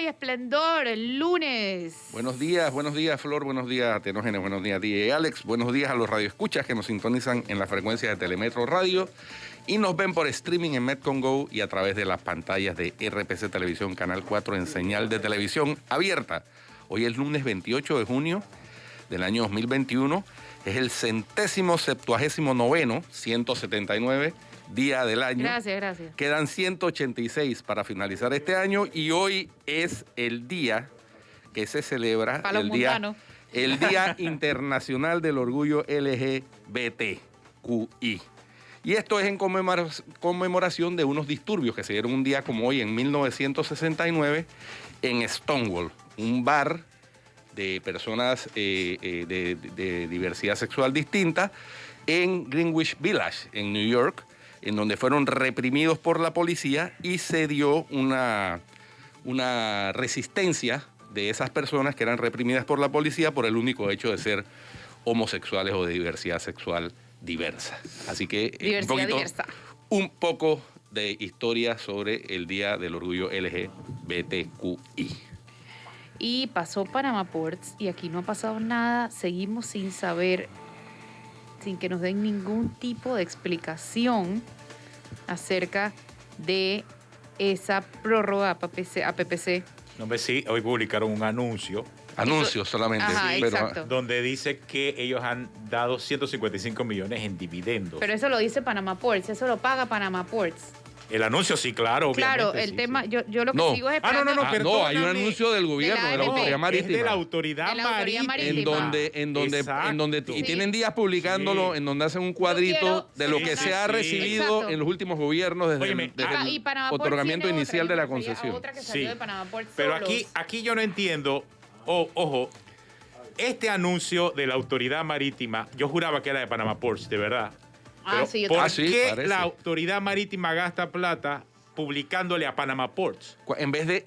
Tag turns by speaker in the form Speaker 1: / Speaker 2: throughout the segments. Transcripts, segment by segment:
Speaker 1: y esplendor el lunes.
Speaker 2: Buenos días, Flor, buenos días, Tenógenes, buenos días, DJ Alex, buenos días a los radioescuchas que nos sintonizan en la frecuencia de Telemetro Radio y nos ven por streaming en Metcon Go y a través de las pantallas de RPC Televisión, Canal 4 en señal de televisión abierta. Hoy es lunes 28 de junio del año 2021, es el 179º, 179 día del año.
Speaker 1: Gracias.
Speaker 2: Quedan 186 para finalizar este año y hoy es el día que se celebra el Día Internacional del Orgullo LGBTQI. Y esto es en conmemoración de unos disturbios que se dieron un día como hoy en 1969 en Stonewall, un bar de personas de diversidad sexual distinta en Greenwich Village, en New York, en donde fueron reprimidos por la policía y se dio una resistencia de esas personas que eran reprimidas por la policía por el único hecho de ser homosexuales o de diversidad sexual diversa. Así que un poco de historia sobre el Día del Orgullo LGBTQI.
Speaker 1: Y pasó Panama Ports y aquí no ha pasado nada, seguimos sin saber, sin que nos den ningún tipo de explicación acerca de esa prórroga a PPC.
Speaker 3: No me sí, hoy publicaron un anuncio.
Speaker 2: Anuncios solamente.
Speaker 1: Ajá,
Speaker 2: pero,
Speaker 1: exacto.
Speaker 3: Donde dice que ellos han dado 155 millones en dividendos.
Speaker 1: Pero eso lo dice Panama Ports, eso lo paga Panama Ports.
Speaker 3: El anuncio sí, claro, obviamente.
Speaker 1: Claro, el
Speaker 3: sí,
Speaker 1: tema,
Speaker 3: sí.
Speaker 1: yo lo que sigo es esperando.
Speaker 2: no, hay un anuncio del gobierno, de la autoridad marítima.
Speaker 3: Es de la autoridad marítima.
Speaker 2: En donde y tienen días publicándolo, en donde hacen un cuadrito de lo que se ha recibido en los últimos gobiernos desde el otorgamiento inicial de la concesión.
Speaker 3: Pero aquí yo no entiendo, ojo, este anuncio de la autoridad marítima, yo juraba que era de Panama Ports, de verdad. Pero ¿por qué la autoridad marítima gasta plata publicándole a Panama Ports?
Speaker 2: En vez de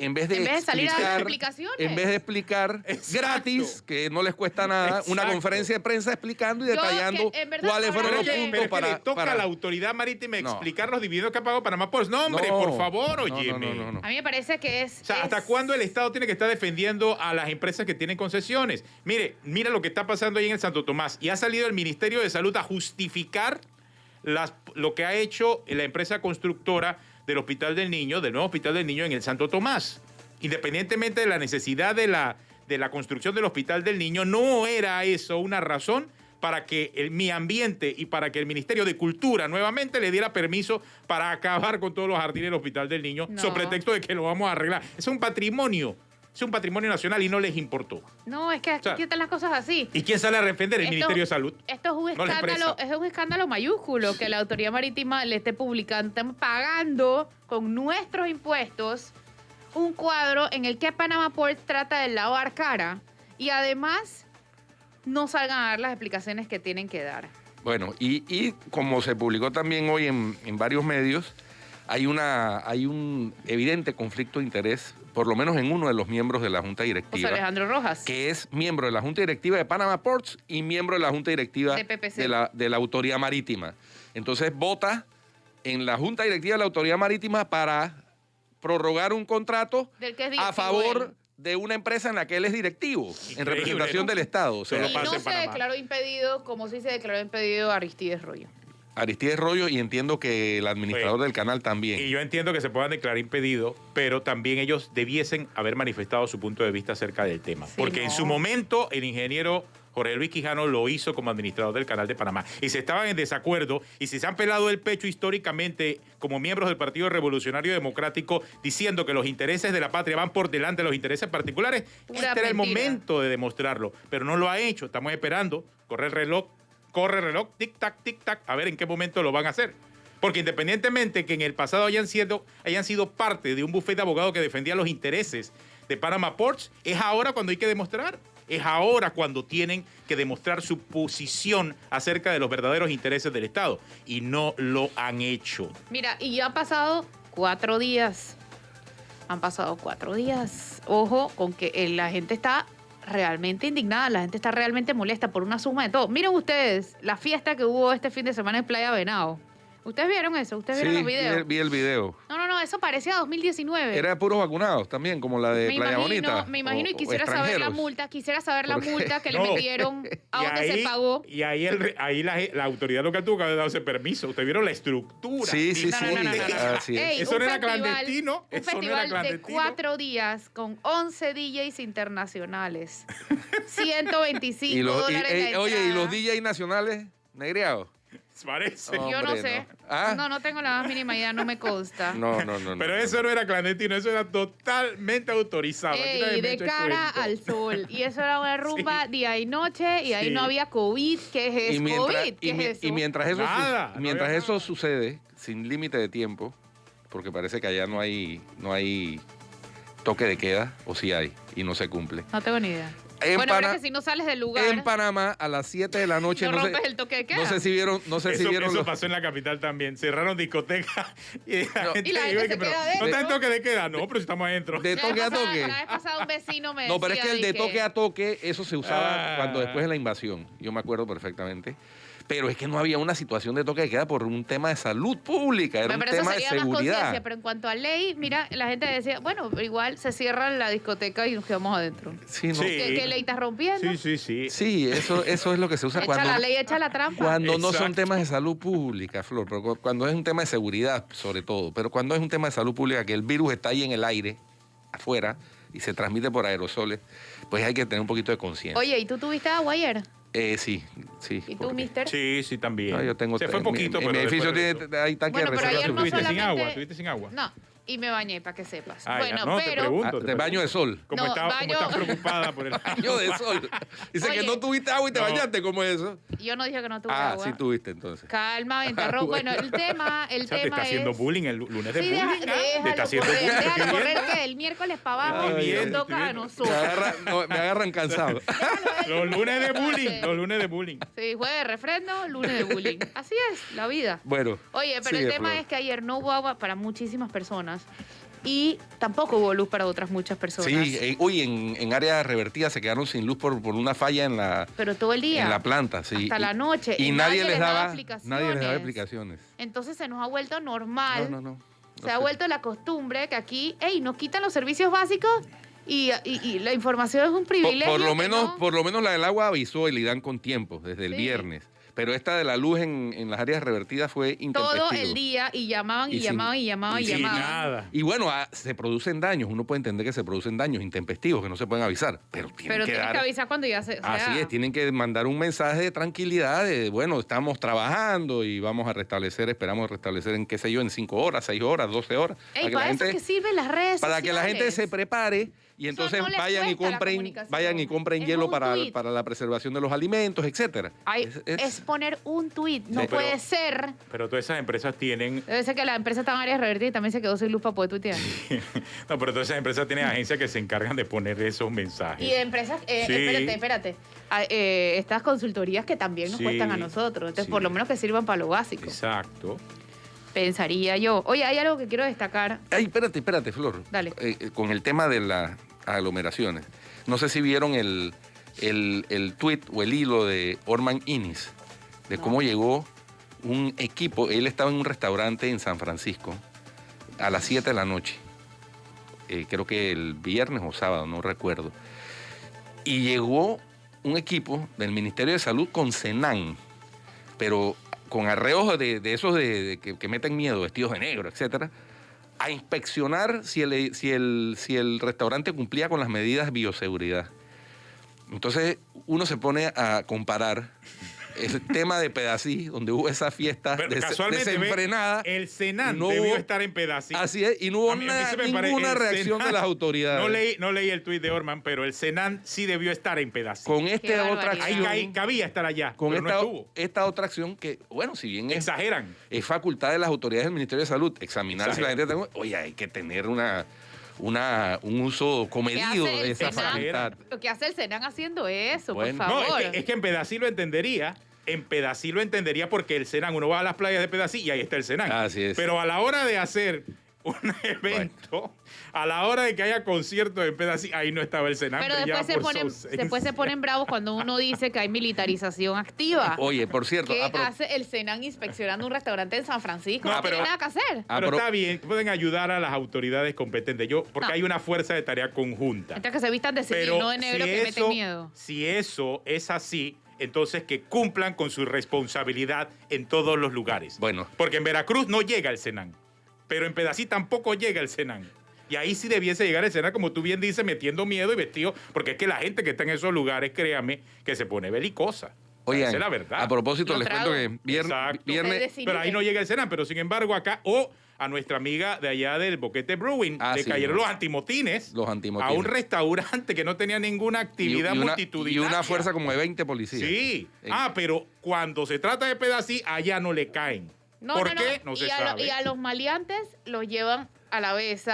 Speaker 1: salir a dar explicaciones.
Speaker 2: En vez de explicar gratis, que no les cuesta nada, una conferencia de prensa explicando y detallando cuáles fueron los puntos
Speaker 3: para... le toca a la autoridad marítima explicar los dividendos que ha pagado Panama Ports. No, hombre, por favor, óyeme.
Speaker 1: No. A mí me parece que es...
Speaker 3: O sea, ¿hasta cuándo el Estado tiene que estar defendiendo a las empresas que tienen concesiones? Mira lo que está pasando ahí en el Santo Tomás. Y ha salido el Ministerio de Salud a justificar lo que ha hecho la empresa constructora del Hospital del Niño, del nuevo Hospital del Niño en el Santo Tomás. Independientemente de la necesidad de la construcción del Hospital del Niño, no era eso una razón para que el Mi Ambiente y para que el Ministerio de Cultura nuevamente le diera permiso para acabar con todos los jardines del Hospital del Niño, sobre pretexto de que lo vamos a arreglar. Es un patrimonio nacional y no les importó.
Speaker 1: No, es que aquí están las cosas así.
Speaker 3: ¿Y quién sale a defender? El Ministerio de Salud.
Speaker 1: Esto es un escándalo, es un escándalo mayúsculo que la autoridad marítima le esté publicando, estamos pagando con nuestros impuestos un cuadro en el que Panama Ports trata de lavar cara y además no salgan a dar las explicaciones que tienen que dar.
Speaker 2: Bueno, y como se publicó también hoy en varios medios, hay un evidente conflicto de interés, por lo menos en uno de los miembros de la Junta Directiva.
Speaker 1: José Alejandro Rojas.
Speaker 2: Que es miembro de la Junta Directiva de Panama Ports y miembro de la Junta Directiva
Speaker 1: de PPC.
Speaker 2: de la Autoridad Marítima. Entonces vota en la Junta Directiva de la Autoridad Marítima para prorrogar un contrato a favor de una empresa en la que él es directivo, en representación del Estado. O sea,
Speaker 1: y no se declaró impedido, como sí se declaró impedido Aristides Rollo.
Speaker 2: Aristides Rollo, y entiendo que el administrador del canal también.
Speaker 3: Y yo entiendo que se puedan declarar impedidos, pero también ellos debiesen haber manifestado su punto de vista acerca del tema. Porque en su momento el ingeniero Jorge Luis Quijano lo hizo como administrador del Canal de Panamá. Y si estaban en desacuerdo y si se han pelado el pecho históricamente como miembros del Partido Revolucionario Democrático diciendo que los intereses de la patria van por delante de los intereses particulares, este era el momento de demostrarlo. Pero no lo ha hecho. Estamos esperando. Corre el reloj, tic-tac, a ver en qué momento lo van a hacer. Porque independientemente que en el pasado hayan sido parte de un bufete de abogados que defendía los intereses de Panama Ports, es ahora cuando hay que demostrar. Es ahora cuando tienen que demostrar su posición acerca de los verdaderos intereses del Estado. Y no lo han hecho.
Speaker 1: Mira, y ya han pasado 4 días. Han pasado 4 días. Ojo con que la gente está realmente indignada, la gente está realmente molesta por una suma de todo. Miren ustedes la fiesta que hubo este fin de semana en Playa Venado. ¿Ustedes vieron eso? ¿Ustedes vieron los videos?
Speaker 2: Vi el video.
Speaker 1: No, no, eso parecía 2019.
Speaker 2: Era de puros vacunados también, como la de Playa Bonita.
Speaker 1: Me imagino,
Speaker 2: o-
Speaker 1: y
Speaker 2: o
Speaker 1: quisiera saber la
Speaker 2: extranjeros.
Speaker 1: multa, que le
Speaker 3: No.
Speaker 1: metieron, a
Speaker 3: Y
Speaker 1: dónde se pagó.
Speaker 3: Y ahí, ahí la autoridad local tuvo que haber dado ese permiso. Ustedes vieron la estructura.
Speaker 2: Sí, sí,
Speaker 1: No,
Speaker 2: sí.
Speaker 1: no, no, no, no.
Speaker 2: Así es.
Speaker 1: Ey,
Speaker 3: Eso
Speaker 1: un
Speaker 3: no era
Speaker 1: festival-
Speaker 3: clandestino,
Speaker 1: Un
Speaker 3: eso no era
Speaker 1: festival de
Speaker 3: clandestino.
Speaker 1: 4 días con 11 DJs internacionales. 125
Speaker 2: Y los,
Speaker 1: dólares la
Speaker 2: oye, ¿y los
Speaker 1: entrada.
Speaker 2: DJs nacionales negreados?
Speaker 3: Parece.
Speaker 2: Oh.
Speaker 1: Yo no
Speaker 2: Hombre,
Speaker 1: sé.
Speaker 2: no. ¿Ah?
Speaker 1: No tengo la más mínima idea, no me consta.
Speaker 2: No, no, no.
Speaker 3: Pero
Speaker 2: no.
Speaker 3: eso no era clandestino, eso era totalmente autorizado. Aquí nadie
Speaker 1: Ey,
Speaker 3: me
Speaker 1: de
Speaker 3: echa el
Speaker 1: cara
Speaker 3: cuento.
Speaker 1: al sol. Y eso era una rumba día y noche y ahí
Speaker 3: Sí.
Speaker 1: no había COVID. ¿Qué es
Speaker 2: Y mientras,
Speaker 1: COVID? ¿Qué es eso?
Speaker 2: y mientras eso,
Speaker 3: Nada, no
Speaker 2: mientras
Speaker 3: había
Speaker 2: eso
Speaker 3: nada.
Speaker 2: sucede, sin límite de tiempo, porque parece que allá no hay toque de queda, o sí hay, y no se cumple.
Speaker 1: No tengo ni idea.
Speaker 2: En,
Speaker 1: Bueno, pero
Speaker 2: Pana-
Speaker 1: es que si no sales del lugar,
Speaker 2: en Panamá, a las 7 de la noche,
Speaker 1: no
Speaker 2: no
Speaker 1: rompes
Speaker 2: sé,
Speaker 1: el toque de queda.
Speaker 2: no sé si vieron,
Speaker 3: Eso
Speaker 2: los-
Speaker 3: pasó en la capital también. Cerraron discotecas y la
Speaker 2: No.
Speaker 3: gente
Speaker 1: Y la
Speaker 3: dijo
Speaker 1: gente
Speaker 3: que,
Speaker 1: se
Speaker 3: pero,
Speaker 1: queda
Speaker 3: ¿no está en
Speaker 1: adentro.
Speaker 3: toque de queda? No, pero si estamos adentro.
Speaker 2: de toque a toque.
Speaker 1: La vez pasada un vecino me
Speaker 2: No, pero es que el de
Speaker 1: decía,
Speaker 2: toque a toque, eso se usaba
Speaker 3: Ah.
Speaker 2: cuando después de la invasión. Yo me acuerdo perfectamente. Pero es que no había una situación de toque de queda por un tema de salud pública, era un
Speaker 1: pero eso
Speaker 2: tema de
Speaker 1: sería más conciencia,
Speaker 2: seguridad.
Speaker 1: pero en cuanto a ley, mira, la gente decía, bueno, igual se cierra la discoteca y nos quedamos adentro.
Speaker 2: Sí, ¿no?
Speaker 3: Sí.
Speaker 1: ¿Qué ley estás rompiendo?
Speaker 3: Sí.
Speaker 2: Sí, eso es lo que se usa
Speaker 1: Echa
Speaker 2: cuando,
Speaker 1: la ley, echa la trampa.
Speaker 2: cuando no son
Speaker 3: Exacto.
Speaker 2: temas de salud pública, Flor, pero cuando es un tema de seguridad, sobre todo, pero cuando es un tema de salud pública, que el virus está ahí en el aire, afuera, y se transmite por aerosoles, pues hay que tener un poquito de conciencia.
Speaker 1: Oye, ¿y tú tuviste agua ayer?
Speaker 2: Sí.
Speaker 1: ¿Y tú,
Speaker 2: porque-
Speaker 1: mister?
Speaker 3: Sí, también.
Speaker 2: No, yo tengo
Speaker 3: Se fue poquito,
Speaker 2: mi
Speaker 3: pero
Speaker 2: edificio
Speaker 3: después
Speaker 2: tiene
Speaker 3: regresó.
Speaker 2: hay tanque
Speaker 1: Bueno,
Speaker 2: de
Speaker 1: pero
Speaker 2: reserva
Speaker 1: ayer no
Speaker 3: ¿Estuviste sin
Speaker 1: solamente-
Speaker 3: agua? ¿Estuviste sin agua?
Speaker 1: No, y me bañé, para que sepas.
Speaker 3: Ah, ya.
Speaker 1: Bueno,
Speaker 3: No, te
Speaker 1: pero...
Speaker 3: pregunto.
Speaker 2: de baño de sol.
Speaker 3: Como
Speaker 1: No,
Speaker 3: estás
Speaker 1: baño-
Speaker 3: preocupada por el
Speaker 2: Baño de sol. Dice que
Speaker 1: Oye.
Speaker 2: no tuviste agua y te
Speaker 3: No.
Speaker 2: bañaste, ¿cómo es eso?
Speaker 1: Yo no dije que no tuve
Speaker 2: Ah,
Speaker 1: agua.
Speaker 2: sí tuviste entonces.
Speaker 1: Calma, ventarrón. Bueno, el tema
Speaker 3: O sea, te está
Speaker 1: es...
Speaker 3: haciendo bullying el lunes de
Speaker 1: Sí,
Speaker 3: bullying.
Speaker 1: déjalo
Speaker 3: Te está haciendo
Speaker 1: correr,
Speaker 3: bullying.
Speaker 1: déjalo
Speaker 3: Estoy
Speaker 1: correr,
Speaker 3: viendo.
Speaker 1: que el miércoles para abajo
Speaker 2: Estoy
Speaker 1: nos
Speaker 2: viendo,
Speaker 1: toca a
Speaker 2: Me,
Speaker 1: nosotros.
Speaker 2: me agarran cansado.
Speaker 3: Los lunes de bullying. Los lunes de bullying.
Speaker 1: Sí, jueves de refrendo, lunes de bullying. Así es, la vida.
Speaker 2: Bueno.
Speaker 1: Oye, pero
Speaker 2: sigue,
Speaker 1: el tema
Speaker 2: Flor.
Speaker 1: es que ayer no hubo agua para muchísimas personas y tampoco hubo luz para otras muchas personas.
Speaker 2: Sí, hoy en áreas revertidas se quedaron sin luz por una falla en la
Speaker 1: Pero todo el día.
Speaker 2: en la planta, sí.
Speaker 1: Hasta la noche.
Speaker 2: Y nadie les daba
Speaker 1: explicaciones.
Speaker 2: explicaciones.
Speaker 1: Entonces se nos ha vuelto normal.
Speaker 2: No.
Speaker 1: Se ha vuelto la costumbre que aquí, nos quitan los servicios básicos y la información es un privilegio.
Speaker 2: Por lo
Speaker 1: que
Speaker 2: menos,
Speaker 1: no-
Speaker 2: por lo menos la del agua avisó y le dan con tiempo, desde el
Speaker 1: Sí.
Speaker 2: viernes. Pero esta de la luz en las áreas revertidas fue intempestivo.
Speaker 1: todo el día y llamaban y
Speaker 2: Y sin-
Speaker 1: llamaban y llamaban y
Speaker 3: Sin
Speaker 1: llamaban.
Speaker 3: nada.
Speaker 2: Y bueno, se producen daños, uno puede entender que se producen daños intempestivos que no se pueden avisar, pero tienen
Speaker 1: Pero
Speaker 2: que
Speaker 1: tienes
Speaker 2: dar...
Speaker 1: que avisar cuando ya se. o sea,
Speaker 2: Así es, tienen que mandar un mensaje de tranquilidad, de bueno, estamos trabajando y vamos a restablecer, esperamos restablecer en qué sé yo, en 5 horas, 6 horas, 12 horas.
Speaker 1: Ey, para eso es que sirven las redes
Speaker 2: para que la gente se
Speaker 1: sociales.
Speaker 2: prepare y entonces
Speaker 1: no les
Speaker 2: vayan y
Speaker 1: cuesta la
Speaker 2: compren,
Speaker 1: comunicación.
Speaker 2: vayan y compren
Speaker 1: Es
Speaker 2: hielo
Speaker 1: un
Speaker 2: para,
Speaker 1: tuit.
Speaker 2: para la preservación de los alimentos, etcétera.
Speaker 1: Es poner un tuit. No
Speaker 3: Sí, pero-
Speaker 1: puede ser.
Speaker 3: Pero todas esas empresas tienen.
Speaker 1: Debe ser que la empresa está en áreas revertidas y también se quedó sin luz para poder tuitear.
Speaker 3: No, pero todas esas empresas tienen agencias que se encargan de poner esos mensajes.
Speaker 1: Y de empresas,
Speaker 3: Sí.
Speaker 1: espérate. Estas consultorías que también nos
Speaker 3: Sí,
Speaker 1: cuestan a nosotros. Entonces,
Speaker 3: sí.
Speaker 1: por lo menos que sirvan para lo básico.
Speaker 3: Exacto.
Speaker 1: Pensaría yo. Oye, hay algo que quiero destacar.
Speaker 2: Ay, espérate, Flor.
Speaker 1: Dale.
Speaker 2: Con el tema de las aglomeraciones. No sé si vieron el tuit o el hilo de Orman Innis, de
Speaker 1: No.
Speaker 2: cómo llegó un equipo. Él estaba en un restaurante en San Francisco a las 7 de la noche. Creo que el viernes o sábado, no recuerdo. Y llegó un equipo del Ministerio de Salud con Senan, pero con arreos de esos que meten miedo, vestidos de negro, etcétera, a inspeccionar si el restaurante cumplía con las medidas de bioseguridad. Entonces uno se pone a comparar el tema de Pedací, donde hubo esa fiesta
Speaker 3: Pero casualmente,
Speaker 2: desenfrenada.
Speaker 3: el Senan
Speaker 2: no
Speaker 3: debió
Speaker 2: hubo-
Speaker 3: estar en pedacitos.
Speaker 2: Así es, y no hubo
Speaker 3: A mí se me parece-
Speaker 2: ninguna
Speaker 3: el
Speaker 2: reacción
Speaker 3: Senan-
Speaker 2: de las autoridades.
Speaker 3: No leí el tuit de Orman, pero el Senan sí debió estar en pedacitos.
Speaker 2: Con esta otra
Speaker 1: barbaridad.
Speaker 3: Ahí
Speaker 2: acción,
Speaker 3: cabía estar allá,
Speaker 2: con
Speaker 3: pero no estuvo.
Speaker 2: esta otra acción que, bueno, si bien es
Speaker 3: Exageran.
Speaker 2: facultad de las autoridades del Ministerio de Salud examinar si la gente
Speaker 3: Exagera.
Speaker 2: oye, hay que tener un uso comedido
Speaker 1: ¿Qué hace
Speaker 2: de
Speaker 1: el
Speaker 2: esa
Speaker 1: Senan?
Speaker 2: facultad.
Speaker 1: Lo que hace el Senan haciendo eso,
Speaker 2: Bueno.
Speaker 1: por
Speaker 3: No,
Speaker 1: favor.
Speaker 3: es que en Pedací lo entendería. En Pedací lo entendería porque el Senan, uno va a las playas de Pedací y ahí está el Senan.
Speaker 2: Así es.
Speaker 3: Pero a la hora de hacer un evento, a la hora de que haya conciertos en Pedasí, ahí no estaba el Senan.
Speaker 1: Pero después se ponen bravos cuando uno dice que hay militarización activa.
Speaker 2: Oye, por cierto...
Speaker 1: ¿Qué hace el Senan inspeccionando un restaurante en San Francisco? No
Speaker 3: pero,
Speaker 1: tiene nada que hacer.
Speaker 3: Pero está bien, pueden ayudar a las autoridades competentes. Porque hay una fuerza de tarea conjunta.
Speaker 1: Entonces que se vistan de civil, no de negro, que meten miedo.
Speaker 3: Si eso es así, entonces que cumplan con su responsabilidad en todos los lugares.
Speaker 2: Bueno.
Speaker 3: Porque en Veracruz no llega el Senan, pero en Pedací tampoco llega el Senan. Y ahí sí debiese llegar el Senan, como tú bien dices, metiendo miedo y vestido, porque es que la gente que está en esos lugares, créame, que se pone belicosa.
Speaker 2: Oigan,
Speaker 3: esa es la verdad.
Speaker 2: A propósito, les cuento que viernes...
Speaker 3: Pero ahí no llega el Senan, pero sin embargo acá, a nuestra amiga de allá del Boquete Brewing, le cayeron los antimotines a un restaurante que no tenía ninguna actividad multitudinaria.
Speaker 2: Y una fuerza como de 20 policías.
Speaker 3: Sí. Pero cuando se trata de Pedací, allá no le caen. ¿Por qué? No se sabe.
Speaker 1: Y a los maleantes los llevan a la vez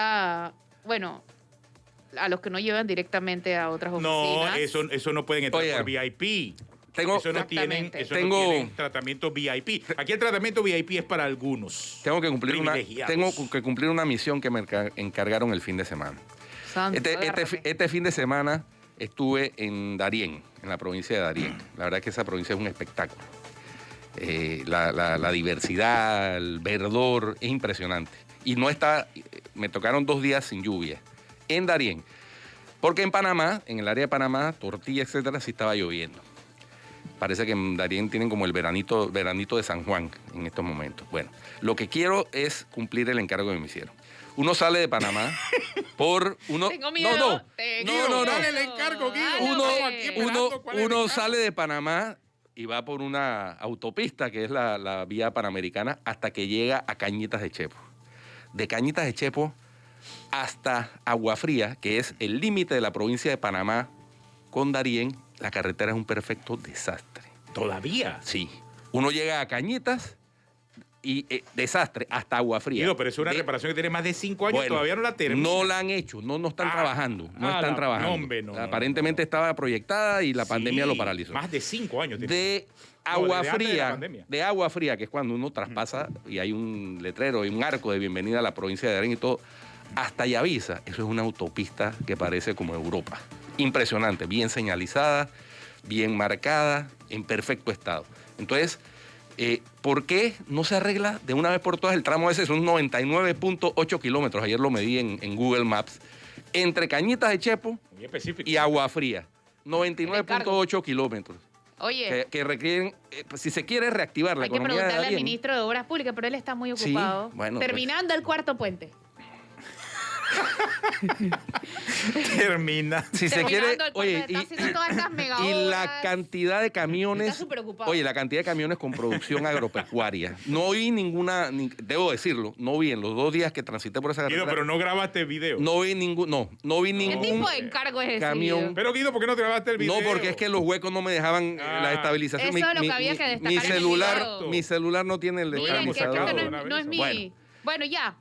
Speaker 1: bueno, a los que no llevan directamente a otras oficinas.
Speaker 3: No, eso no pueden entrar por VIP. Eso no tienen tratamiento VIP. Aquí el tratamiento VIP es para algunos.
Speaker 2: Tengo que cumplir una misión que me encargaron el fin de semana. Este fin de semana estuve en Darién, en la provincia de Darién. La verdad es que esa provincia es un espectáculo. La diversidad, el verdor es impresionante. Y me tocaron 2 días sin lluvia en Darién. Porque en Panamá, en el área de Panamá, Tortilla, etcétera, sí estaba lloviendo. Parece que en Darién tienen como el veranito de San Juan en estos momentos. Bueno, lo que quiero es cumplir el encargo que me hicieron. Uno sale de Panamá por uno.
Speaker 1: Tengo miedo.
Speaker 2: No.
Speaker 3: Dale el encargo, Guido.
Speaker 2: Uno sale de Panamá y va por una autopista que es la vía panamericana hasta que llega a Cañitas de Chepo. De Cañitas de Chepo hasta Agua Fría, que es el límite de la provincia de Panamá con Darién, la carretera es un perfecto desastre.
Speaker 3: ¿Todavía?
Speaker 2: Sí. Uno llega a Cañitas y desastre hasta Agua Fría.
Speaker 3: Pero es una reparación que tiene más de 5 años, todavía no la terminan.
Speaker 2: No la han hecho, no están trabajando. No están trabajando. Aparentemente estaba proyectada y la pandemia lo paralizó.
Speaker 3: Más de 5 años.
Speaker 2: De Agua Fría, que es cuando uno traspasa y hay un letrero y un arco de bienvenida a la provincia de Darién y todo, hasta Yavisa. Eso es una autopista que parece como Europa. Impresionante, bien señalizada, bien marcada, en perfecto estado. Entonces, ¿por qué no se arregla de una vez por todas el tramo ese? Son 99.8 kilómetros, ayer lo medí en Google Maps, entre Cañitas de Chepo y Agua Fría. 99.8 kilómetros.
Speaker 1: Oye.
Speaker 2: Que requieren, si se quiere reactivar la economía de Darién.
Speaker 1: Hay que preguntarle al ministro de Obras Públicas, pero él está muy ocupado.
Speaker 2: Sí, bueno,
Speaker 1: terminando el cuarto puente.
Speaker 3: Termina.
Speaker 2: Si se quiere, oye,
Speaker 1: y
Speaker 2: la cantidad de camiones, la cantidad de camiones con producción agropecuaria. No vi ninguna, debo decirlo, no vi en los 2 días que transité por esa carretera.
Speaker 3: Guido, pero no grabaste video.
Speaker 2: No vi ningún
Speaker 1: ¿Qué tipo de encargo es ese?
Speaker 2: Camión.
Speaker 3: Pero Guido, ¿por qué no grabaste el video?
Speaker 2: No, porque es que los huecos no me dejaban la estabilización.
Speaker 1: Eso es lo que había que destacar.
Speaker 2: Mi celular no tiene el
Speaker 1: estabilizador. No es mi. Bueno, ya.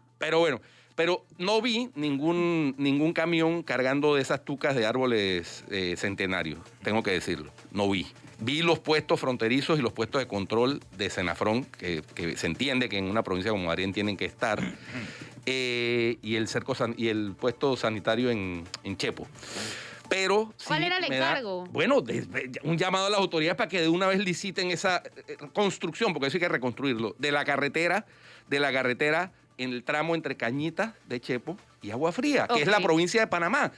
Speaker 2: Pero no vi ningún camión cargando de esas tucas de árboles centenarios, tengo que decirlo. No vi. Vi los puestos fronterizos y los puestos de control de Senafrón, que se entiende que en una provincia como Darién tienen que estar, y el puesto sanitario en Chepo. Pero
Speaker 1: ¿cuál era el encargo?
Speaker 2: Un llamado a las autoridades para que de una vez liciten esa construcción, porque eso hay que reconstruirlo, de la carretera en el tramo entre Cañitas de Chepo y Agua Fría, que es la provincia de Panamá.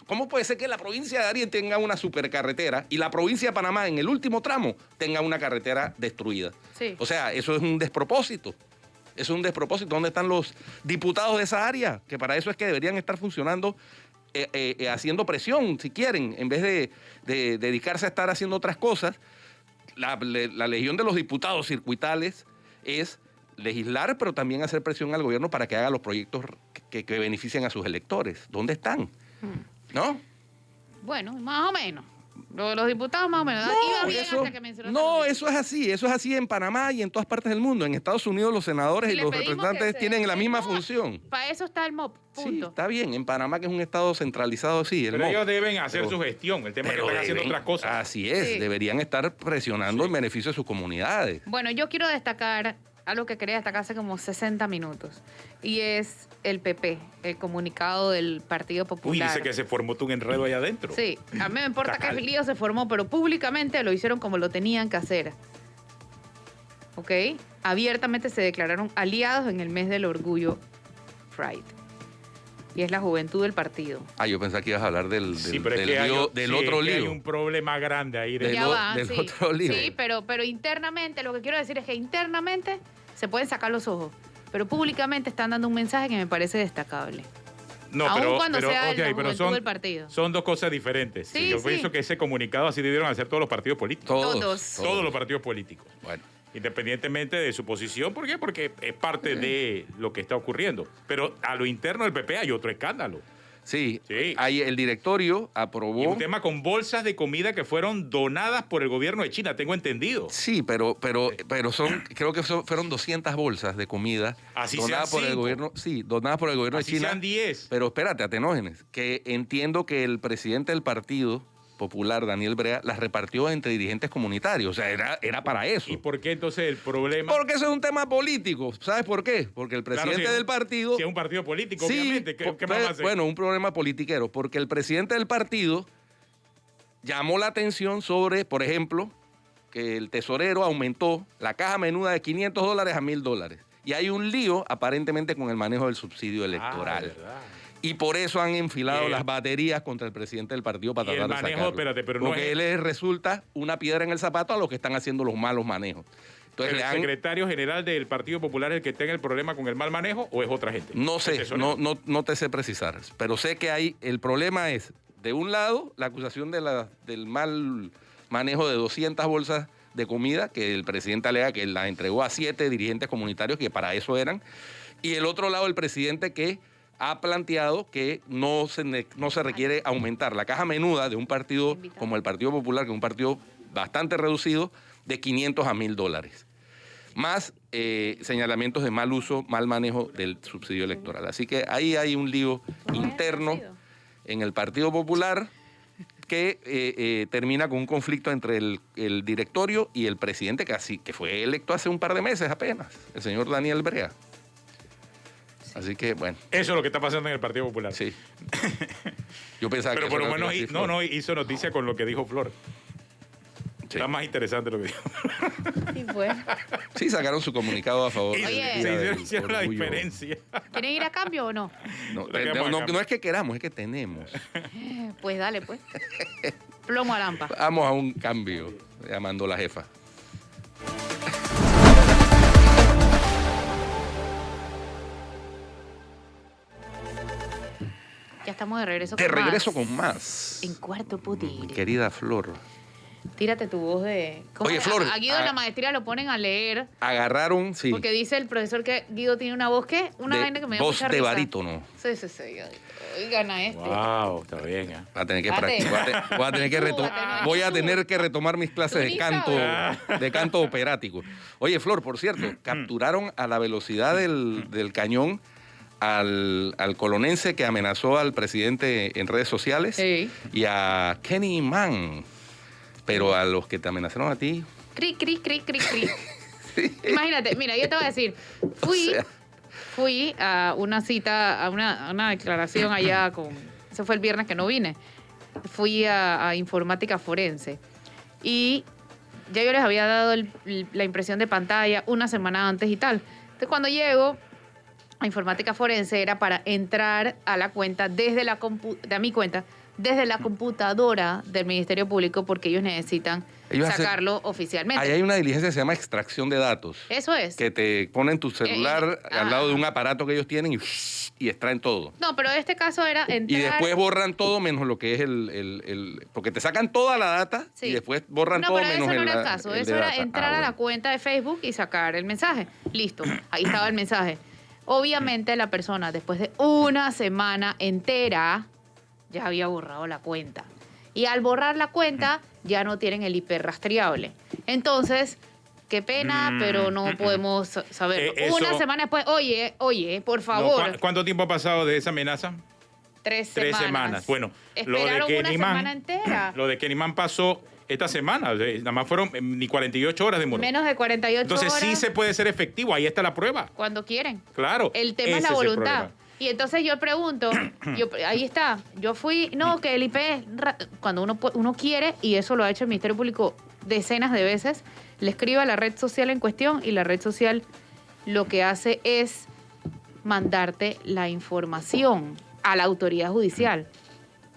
Speaker 2: ¿Cómo puede ser que la provincia de Darién tenga una supercarretera y la provincia de Panamá en el último tramo tenga una carretera destruida?
Speaker 1: Sí.
Speaker 2: O sea, eso es un despropósito. ¿Dónde están los diputados de esa área? Que para eso es que deberían estar funcionando, haciendo presión, si quieren, en vez de dedicarse a estar haciendo otras cosas. La legión de los diputados circuitales es legislar, pero también hacer presión al gobierno para que haga los proyectos que beneficien a sus electores. ¿Dónde están? ¿No?
Speaker 1: Bueno, más o menos. Los diputados más o menos.
Speaker 2: Eso es así en Panamá y en todas partes del mundo. En Estados Unidos los senadores y los representantes tienen la misma función.
Speaker 1: Para eso está el MOP, punto.
Speaker 2: Sí, está bien. En Panamá, que es un estado centralizado, sí.
Speaker 3: Pero ellos deben hacer su gestión. El tema es que están haciendo otras cosas.
Speaker 2: Así es. Sí. Deberían estar presionando en beneficio de sus comunidades.
Speaker 1: Bueno, yo quiero destacar algo que quería destacar hace como 60 minutos. Y es el PP, el comunicado del Partido
Speaker 3: Uy,
Speaker 1: Popular.
Speaker 3: dice que se formó todo un enredo allá adentro.
Speaker 1: Sí, a mí me importa
Speaker 3: Tacal.
Speaker 1: que el lío se formó, pero públicamente lo hicieron como lo tenían que hacer. ¿Ok? Abiertamente se declararon aliados en el mes del orgullo Pride. Y es la juventud del partido.
Speaker 2: Yo pensaba que ibas a hablar del
Speaker 3: pero es
Speaker 2: del
Speaker 3: que
Speaker 2: lío, del otro
Speaker 3: es que hay
Speaker 2: lío.
Speaker 3: un problema grande ahí.
Speaker 2: Del
Speaker 1: Ya
Speaker 2: o-
Speaker 1: va,
Speaker 2: del
Speaker 1: sí.
Speaker 2: otro lío.
Speaker 1: Sí, pero internamente, lo que quiero decir es que internamente se pueden sacar los ojos, pero públicamente están dando un mensaje que me parece destacable.
Speaker 3: No,
Speaker 1: Aun cuando sea
Speaker 3: ok,
Speaker 1: la
Speaker 3: pero
Speaker 1: juventud del partido.
Speaker 3: son dos cosas diferentes.
Speaker 1: Sí,
Speaker 3: Yo
Speaker 1: sí.
Speaker 3: pienso que ese comunicado así debieron hacer todos los partidos políticos.
Speaker 1: Todos.
Speaker 3: Todos los partidos políticos.
Speaker 2: Bueno,
Speaker 3: Independientemente de su posición. ¿Por qué? Porque es parte de lo que está ocurriendo. Pero a lo interno del PP hay otro escándalo.
Speaker 2: sí,
Speaker 3: Sí.
Speaker 2: Ahí el directorio
Speaker 3: Y
Speaker 2: aprobó.
Speaker 3: un tema con bolsas de comida que fueron donadas por el gobierno de China, tengo entendido.
Speaker 2: Sí, pero creo que fueron 200 bolsas de comida
Speaker 3: Así
Speaker 2: donadas
Speaker 3: sean
Speaker 2: por el
Speaker 3: 5.
Speaker 2: gobierno, donadas por el gobierno
Speaker 3: Así
Speaker 2: de China.
Speaker 3: sean 10.
Speaker 2: Pero espérate, Atenógenes, que entiendo que el presidente del Partido Popular, Daniel Brea, las repartió entre dirigentes comunitarios. O sea, era para eso.
Speaker 3: ¿Y por qué entonces el problema?
Speaker 2: Porque eso es un tema político. ¿Sabes por qué? Porque el
Speaker 3: Claro,
Speaker 2: presidente
Speaker 3: si es
Speaker 2: del partido...
Speaker 3: Si es un partido político,
Speaker 2: Sí,
Speaker 3: obviamente. ¿Qué
Speaker 2: pues,
Speaker 3: más va a hacer?
Speaker 2: bueno, un problema politiquero, porque el presidente del partido llamó la atención sobre, por ejemplo, que el tesorero aumentó la caja menuda de $500 a $1,000. Y hay un lío aparentemente con el manejo del subsidio electoral.
Speaker 3: ¿Verdad?
Speaker 2: Y por eso han enfilado
Speaker 3: Bien.
Speaker 2: las baterías contra el presidente del partido para
Speaker 3: Y el
Speaker 2: tratar de
Speaker 3: manejo,
Speaker 2: sacarlo.
Speaker 3: espérate, pero no
Speaker 2: Porque
Speaker 3: es-
Speaker 2: él les resulta una piedra en el zapato a los que están haciendo los malos manejos. Entonces
Speaker 3: ¿El
Speaker 2: le han...
Speaker 3: secretario general del Partido Popular es el que tenga el problema con el mal manejo o es otra gente?
Speaker 2: No
Speaker 3: ¿El
Speaker 2: sé,
Speaker 3: tesorero?
Speaker 2: no te sé precisar, pero sé que hay, el problema es, de un lado, la acusación del mal manejo de 200 bolsas de comida, que el presidente alega que las entregó a 7 dirigentes comunitarios que para eso eran, y el otro lado, el presidente que ha planteado que no se requiere aumentar la caja menuda de un partido como el Partido Popular, que es un partido bastante reducido, de $500 a $1,000. Más señalamientos de mal uso, mal manejo del subsidio electoral. Así que ahí hay un lío interno en el Partido Popular que termina con un conflicto entre el directorio y el presidente, que fue electo hace un par de meses apenas, el señor Daniel Brea. Así que, bueno,
Speaker 3: Eso es lo que está pasando en el Partido Popular.
Speaker 2: sí. Yo pensaba
Speaker 3: Pero
Speaker 2: que
Speaker 3: por
Speaker 2: eso
Speaker 3: lo
Speaker 2: era
Speaker 3: menos
Speaker 2: así, Flor.
Speaker 3: no hizo noticia con lo que dijo Flor.
Speaker 2: Sí.
Speaker 3: Está más interesante lo que dijo.
Speaker 1: Sí, pues.
Speaker 2: Sí, sacaron su comunicado a favor.
Speaker 3: Y
Speaker 1: Oye.
Speaker 2: del
Speaker 3: se
Speaker 2: día del
Speaker 3: hicieron la
Speaker 2: orgullo.
Speaker 3: diferencia.
Speaker 1: ¿Quieren ir a cambio o no?
Speaker 2: No,
Speaker 3: Le quedamos acá.
Speaker 2: no es que queramos, es que tenemos.
Speaker 1: Pues dale, pues. Plomo a lampa.
Speaker 2: Vamos a un cambio, llamando la jefa.
Speaker 1: Ya estamos de regreso
Speaker 2: Te
Speaker 1: con más.
Speaker 2: regreso con más.
Speaker 1: En Cuarto Putir.
Speaker 2: Querida Flor.
Speaker 1: Tírate tu voz de... ¿Cómo
Speaker 2: Oye,
Speaker 1: es?
Speaker 2: Flor,
Speaker 1: A Guido en la maestría lo ponen a leer
Speaker 2: Agarraron, sí,
Speaker 1: porque dice el profesor que Guido tiene una voz, ¿qué? Una
Speaker 2: de
Speaker 1: vaina que me da
Speaker 2: voz
Speaker 1: mucha
Speaker 2: de
Speaker 1: risa.
Speaker 2: barítono.
Speaker 1: Sí. Oigan a este.
Speaker 3: Wow, está bien. ¿eh?
Speaker 2: Voy a tener que
Speaker 1: Ate.
Speaker 2: practicar. Voy a tener que
Speaker 1: Tú, Ate,
Speaker 2: voy a
Speaker 1: tú.
Speaker 2: tener que retomar mis clases
Speaker 1: Tú
Speaker 2: de
Speaker 1: ni
Speaker 2: canto,
Speaker 1: sabes.
Speaker 2: de canto operático. Oye, Flor, por cierto, capturaron a la velocidad del cañón al colonense que amenazó al presidente en redes sociales
Speaker 1: Sí.
Speaker 2: y a Kenny Mann. Pero a los que te amenazaron a ti,
Speaker 1: Cri. Imagínate, mira, yo te voy a decir,
Speaker 2: o sea,
Speaker 1: fui a una cita, a una declaración allá con... Eso fue el viernes que no vine. Fui a informática forense. Y ya yo les había dado la impresión de pantalla una semana antes y tal. Entonces, cuando llego a informática forense era para entrar a la cuenta de mi cuenta desde la computadora del Ministerio Público porque ellos necesitan
Speaker 2: Ellos hacen-
Speaker 1: sacarlo oficialmente.
Speaker 2: ahí hay una diligencia que se llama extracción de datos.
Speaker 1: Eso es.
Speaker 2: Que te ponen tu celular al lado de un aparato que ellos tienen y extraen todo.
Speaker 1: No, pero este caso era entrar...
Speaker 2: Y después borran todo menos lo que es porque te sacan toda la data
Speaker 1: Sí.
Speaker 2: y después borran
Speaker 1: No,
Speaker 2: todo
Speaker 1: pero
Speaker 2: menos
Speaker 1: eso no
Speaker 2: el
Speaker 1: era el caso.
Speaker 2: el
Speaker 1: Eso
Speaker 2: de
Speaker 1: era
Speaker 2: data.
Speaker 1: entrar a la
Speaker 2: Bueno.
Speaker 1: cuenta de Facebook y sacar el mensaje. Listo, ahí estaba el mensaje. Obviamente la persona, después de una semana entera, ya había borrado la cuenta. Y al borrar la cuenta, ya no tienen el IP rastreable. Entonces, qué pena, pero no podemos saberlo.
Speaker 3: Eso-
Speaker 1: Una semana después, oye, por
Speaker 3: No,
Speaker 1: favor.
Speaker 3: ¿Cuánto tiempo ha pasado de esa amenaza?
Speaker 1: 3
Speaker 3: 3
Speaker 1: semanas.
Speaker 3: semanas. Bueno,
Speaker 1: esperaron una semana entera.
Speaker 3: Lo de Kenny-Man pasó esta semana. Nada más fueron ni 48 horas de demoró.
Speaker 1: Menos de 48
Speaker 3: Entonces
Speaker 1: horas.
Speaker 3: sí se puede ser efectivo. Ahí está la prueba.
Speaker 1: Cuando quieren.
Speaker 3: Claro.
Speaker 1: El tema es la
Speaker 3: ese el
Speaker 1: voluntad.
Speaker 3: problema.
Speaker 1: Y entonces yo pregunto, ahí está, yo fui, no, que el IP es cuando uno quiere, y eso lo ha hecho el Ministerio Público decenas de veces, le escribe a la red social en cuestión y la red social lo que hace es mandarte la información a la autoridad judicial.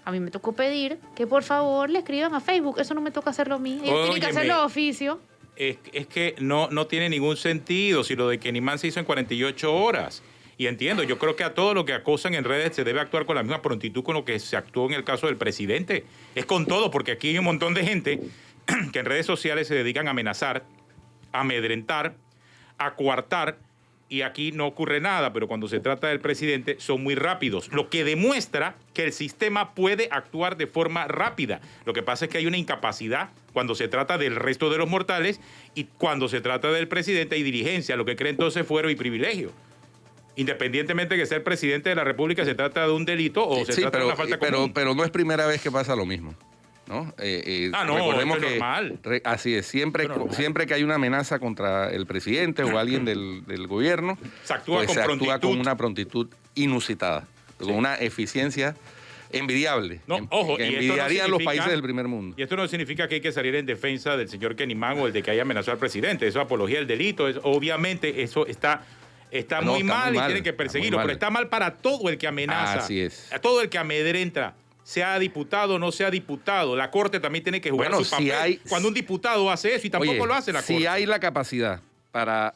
Speaker 1: A mí me tocó pedir que por favor le escriban a Facebook, eso no me toca hacerlo a mí, ellos tienen que hacerlo de oficio.
Speaker 3: Es que no tiene ningún sentido si lo de Kenny-Man se hizo en 48 horas. Y entiendo, yo creo que a todo lo que acosan en redes se debe actuar con la misma prontitud con lo que se actuó en el caso del presidente. Es con todo, porque aquí hay un montón de gente que en redes sociales se dedican a amenazar, a amedrentar, a coartar, y aquí no ocurre nada, pero cuando se trata del presidente son muy rápidos, lo que demuestra que el sistema puede actuar de forma rápida. Lo que pasa es que hay una incapacidad cuando se trata del resto de los mortales, y cuando se trata del presidente hay diligencia, lo que cree entonces fuero y privilegio. Independientemente de que sea el presidente de la República, se trata de un delito o se trata de una falta común.
Speaker 2: Pero no es primera vez que pasa lo mismo, ¿no?
Speaker 3: No,
Speaker 2: recordemos
Speaker 3: esto es
Speaker 2: que
Speaker 3: normal.
Speaker 2: así es, siempre que hay una amenaza contra el presidente o alguien del gobierno,
Speaker 3: se actúa
Speaker 2: pues
Speaker 3: con
Speaker 2: se
Speaker 3: prontitud.
Speaker 2: actúa con una prontitud inusitada,
Speaker 3: Sí.
Speaker 2: con una eficiencia envidiable,
Speaker 3: No, ojo,
Speaker 2: que
Speaker 3: y esto no
Speaker 2: envidiarían los
Speaker 3: significa-
Speaker 2: países del primer mundo.
Speaker 3: Y esto no significa que hay que salir en defensa del señor Kenny-Man o el de que haya amenazado al presidente. Eso es apología del delito. Obviamente eso está muy mal y tienen que perseguirlo, pero está mal para todo el que amenaza.
Speaker 2: Así es.
Speaker 3: A todo el que amedrenta, sea diputado o no sea diputado. La Corte también tiene que jugar su papel. Cuando un diputado hace eso y tampoco lo hace la Corte.
Speaker 2: Si hay la capacidad para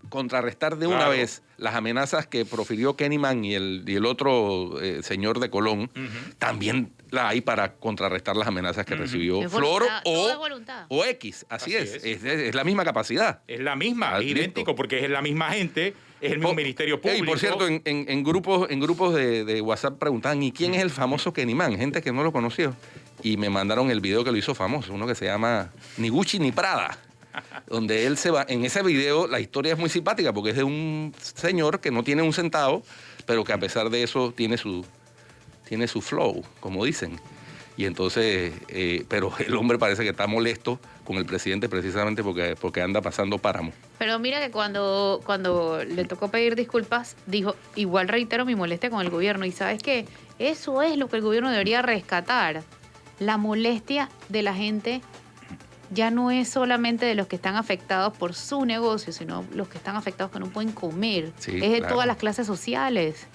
Speaker 2: contrarrestar de una vez las amenazas que profirió Kenny-Man y el otro señor de Colón, también la hay para contrarrestar las amenazas que recibió
Speaker 1: Es
Speaker 2: Flor
Speaker 1: voluntad, todo es voluntad.
Speaker 2: o X. Así
Speaker 3: Así
Speaker 2: es.
Speaker 3: es.
Speaker 2: Es la misma capacidad.
Speaker 3: Es la misma, es
Speaker 2: Listo.
Speaker 3: idéntico, porque es la misma gente, es el mismo Ministerio Público.
Speaker 2: Y por cierto, en grupos de WhatsApp preguntaban, ¿y quién es el famoso Kenny-Man? Gente que no lo conoció. Y me mandaron el video que lo hizo famoso, uno que se llama Ni Gucci ni Prada, donde él se va. En ese video la historia es muy simpática porque es de un señor que no tiene un centavo, pero que a pesar de eso tiene su flow, como dicen. Y entonces, pero el hombre parece que está molesto con el presidente precisamente porque anda pasando páramo.
Speaker 1: Pero mira que cuando le tocó pedir disculpas, dijo, igual reitero mi molestia con el gobierno. Y ¿sabes qué? Eso es lo que el gobierno debería rescatar. La molestia de la gente ya no es solamente de los que están afectados por su negocio, sino los que están afectados que no pueden comer.
Speaker 2: Sí,
Speaker 1: es de
Speaker 2: claro.
Speaker 1: todas las clases sociales.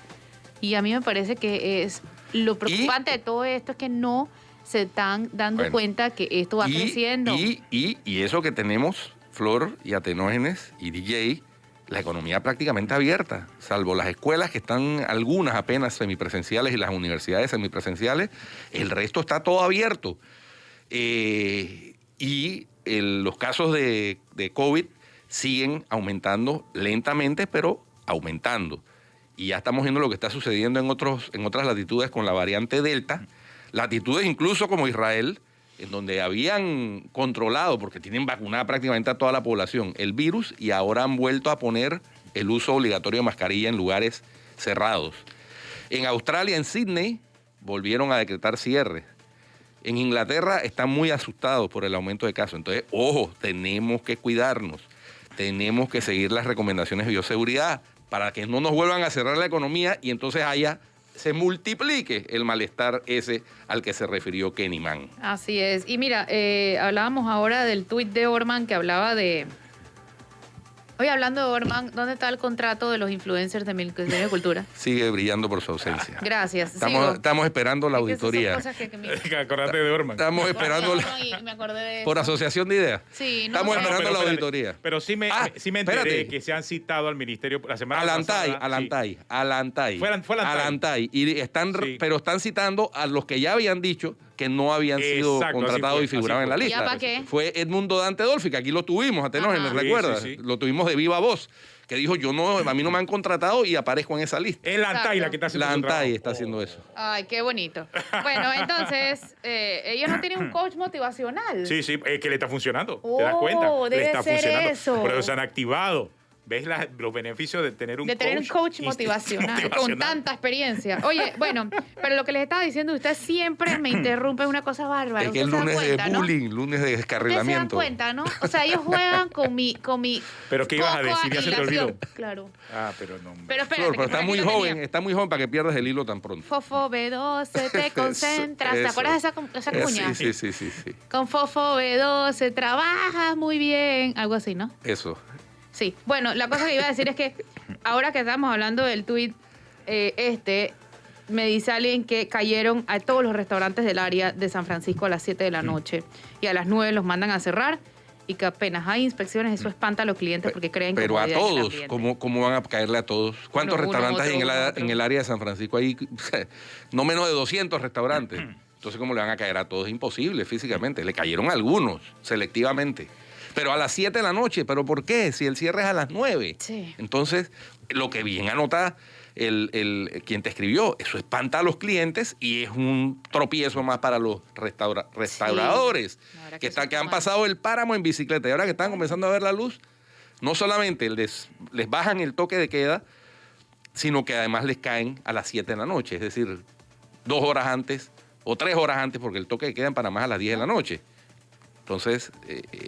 Speaker 1: Y a mí me parece que es lo preocupante de todo esto es que no se están dando cuenta que esto va creciendo.
Speaker 2: Y eso que tenemos, Flor y Atenógenes y DJ, la economía prácticamente abierta, salvo las escuelas que están algunas apenas semipresenciales y las universidades semipresenciales, el resto está todo abierto. Los casos de COVID siguen aumentando lentamente, pero aumentando. Y ya estamos viendo lo que está sucediendo en otras latitudes con la variante Delta, latitudes incluso como Israel, en donde habían controlado, porque tienen vacunada prácticamente a toda la población, el virus, y ahora han vuelto a poner el uso obligatorio de mascarilla en lugares cerrados. En Australia, en Sydney, volvieron a decretar cierre. En Inglaterra están muy asustados por el aumento de casos. Entonces, ojo, tenemos que cuidarnos, tenemos que seguir las recomendaciones de bioseguridad para que no nos vuelvan a cerrar la economía y entonces se multiplique el malestar ese al que se refirió Kenny-Man.
Speaker 1: Así es. Y mira, hablábamos ahora del tuit de Orman que hablaba de... Hoy hablando de Orman, ¿dónde está el contrato de los influencers de Ministerio de Cultura?
Speaker 2: Sigue brillando por su ausencia.
Speaker 1: Gracias.
Speaker 2: Estamos esperando la
Speaker 1: Es que esas son
Speaker 2: auditoría.
Speaker 1: cosas que
Speaker 3: Acordate de Orman.
Speaker 2: Estamos esperando
Speaker 1: me acordé de
Speaker 2: por
Speaker 1: eso.
Speaker 2: asociación de ideas.
Speaker 1: Sí, no
Speaker 2: Estamos
Speaker 1: sé.
Speaker 2: esperando la
Speaker 3: espérate.
Speaker 2: auditoría.
Speaker 3: Pero sí me enteré
Speaker 2: espérate.
Speaker 3: que se han citado al ministerio la semana
Speaker 2: Alantay.
Speaker 3: pasada. Fue Alantay.
Speaker 2: Alantay. Y
Speaker 3: Sí.
Speaker 2: pero están citando a los que ya habían dicho que no habían sido
Speaker 3: Exacto,
Speaker 2: contratados
Speaker 3: así
Speaker 2: y
Speaker 3: fue,
Speaker 2: figuraban en la
Speaker 3: así
Speaker 2: lista.
Speaker 1: ¿Ya para qué?
Speaker 2: Fue Edmundo Dante Dolfi, que aquí lo tuvimos, Atenógenes,
Speaker 1: Ajá.
Speaker 2: ¿recuerdas?
Speaker 3: Sí, sí, sí.
Speaker 2: Lo tuvimos de viva voz, que dijo, a mí no me han contratado y aparezco en esa lista.
Speaker 3: Es la ANTAI la que está haciendo
Speaker 2: La
Speaker 3: su
Speaker 2: ANTAI
Speaker 3: trabajo.
Speaker 2: está haciendo eso.
Speaker 1: Ay, qué bonito. Bueno, entonces, ellos no tienen un coach motivacional.
Speaker 3: Sí, es que le está funcionando.
Speaker 1: Oh,
Speaker 3: ¿Te das cuenta?
Speaker 1: debe
Speaker 3: Le está
Speaker 1: ser
Speaker 3: funcionando.
Speaker 1: eso.
Speaker 3: Por eso se han activado. ¿Ves los beneficios de tener un
Speaker 1: coach motivacional con tanta experiencia? Oye, bueno, pero lo que les estaba diciendo, usted siempre me interrumpe, es una cosa bárbara.
Speaker 2: Es que el lunes de bullying, lunes de descarrilamiento.
Speaker 1: Ustedes se dan cuenta, ¿no? O sea, ellos juegan con mi
Speaker 3: ¿Pero qué ibas a decir? Ya se te olvidó.
Speaker 1: Claro.
Speaker 3: Ah, pero no.
Speaker 1: Pero espérate,
Speaker 2: pero está muy joven para que pierdas el hilo tan pronto.
Speaker 1: Fofo B12, te concentras. ¿Te acuerdas de esa cuña?
Speaker 2: Sí.
Speaker 1: Con Fofo B12 trabajas muy bien. Algo así, ¿no?
Speaker 2: Eso.
Speaker 1: Sí, bueno, la cosa que iba a decir es que ahora que estamos hablando del tuit, me dice alguien que cayeron a todos los restaurantes del área de San Francisco a las 7 de la noche y a las 9 los mandan a cerrar y que apenas hay inspecciones, eso espanta a los clientes porque creen que...
Speaker 2: Pero a todos, ¿cómo van a caerle a todos? ¿Cuántos restaurantes hay en el área de San Francisco? Hay no menos de 200 restaurantes. Entonces, ¿cómo le van a caer a todos? Es imposible físicamente. Le cayeron algunos, selectivamente. Pero a las 7 de la noche, ¿pero por qué? Si el cierre es a las 9. Sí. Entonces, lo que bien anota quien te escribió, eso espanta a los clientes y es un tropiezo más para los restauradores sí. que han pasado el páramo en bicicleta y ahora que están comenzando a ver la luz, no solamente les bajan el toque de queda, sino que además les caen a las 7 de la noche, es decir, 2 horas antes o 3 horas antes, porque el toque de queda en Panamá es a las 10 de la noche. Entonces,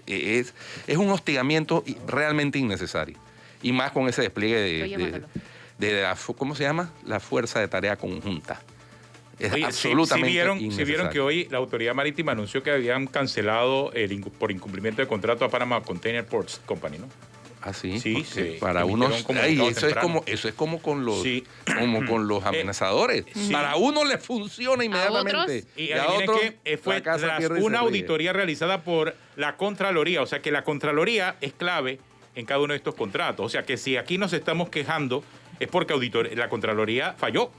Speaker 2: es un hostigamiento realmente innecesario. Y más con ese despliegue de la, ¿cómo se llama? La Fuerza de Tarea Conjunta. Es absolutamente innecesario.
Speaker 3: ¿Sí vieron que hoy la Autoridad Marítima anunció que habían cancelado por incumplimiento de contrato a Panama Container Ports Company, ¿no?
Speaker 2: Ah, sí.
Speaker 3: Sí, sí.
Speaker 2: Para unos. Eso es como con los, como con los amenazadores. Sí. Para uno les funciona inmediatamente.
Speaker 3: Y a otros que fue tras una auditoría realizada por la Contraloría. O sea que la Contraloría es clave en cada uno de estos contratos. O sea que si aquí nos estamos quejando es porque la Contraloría falló.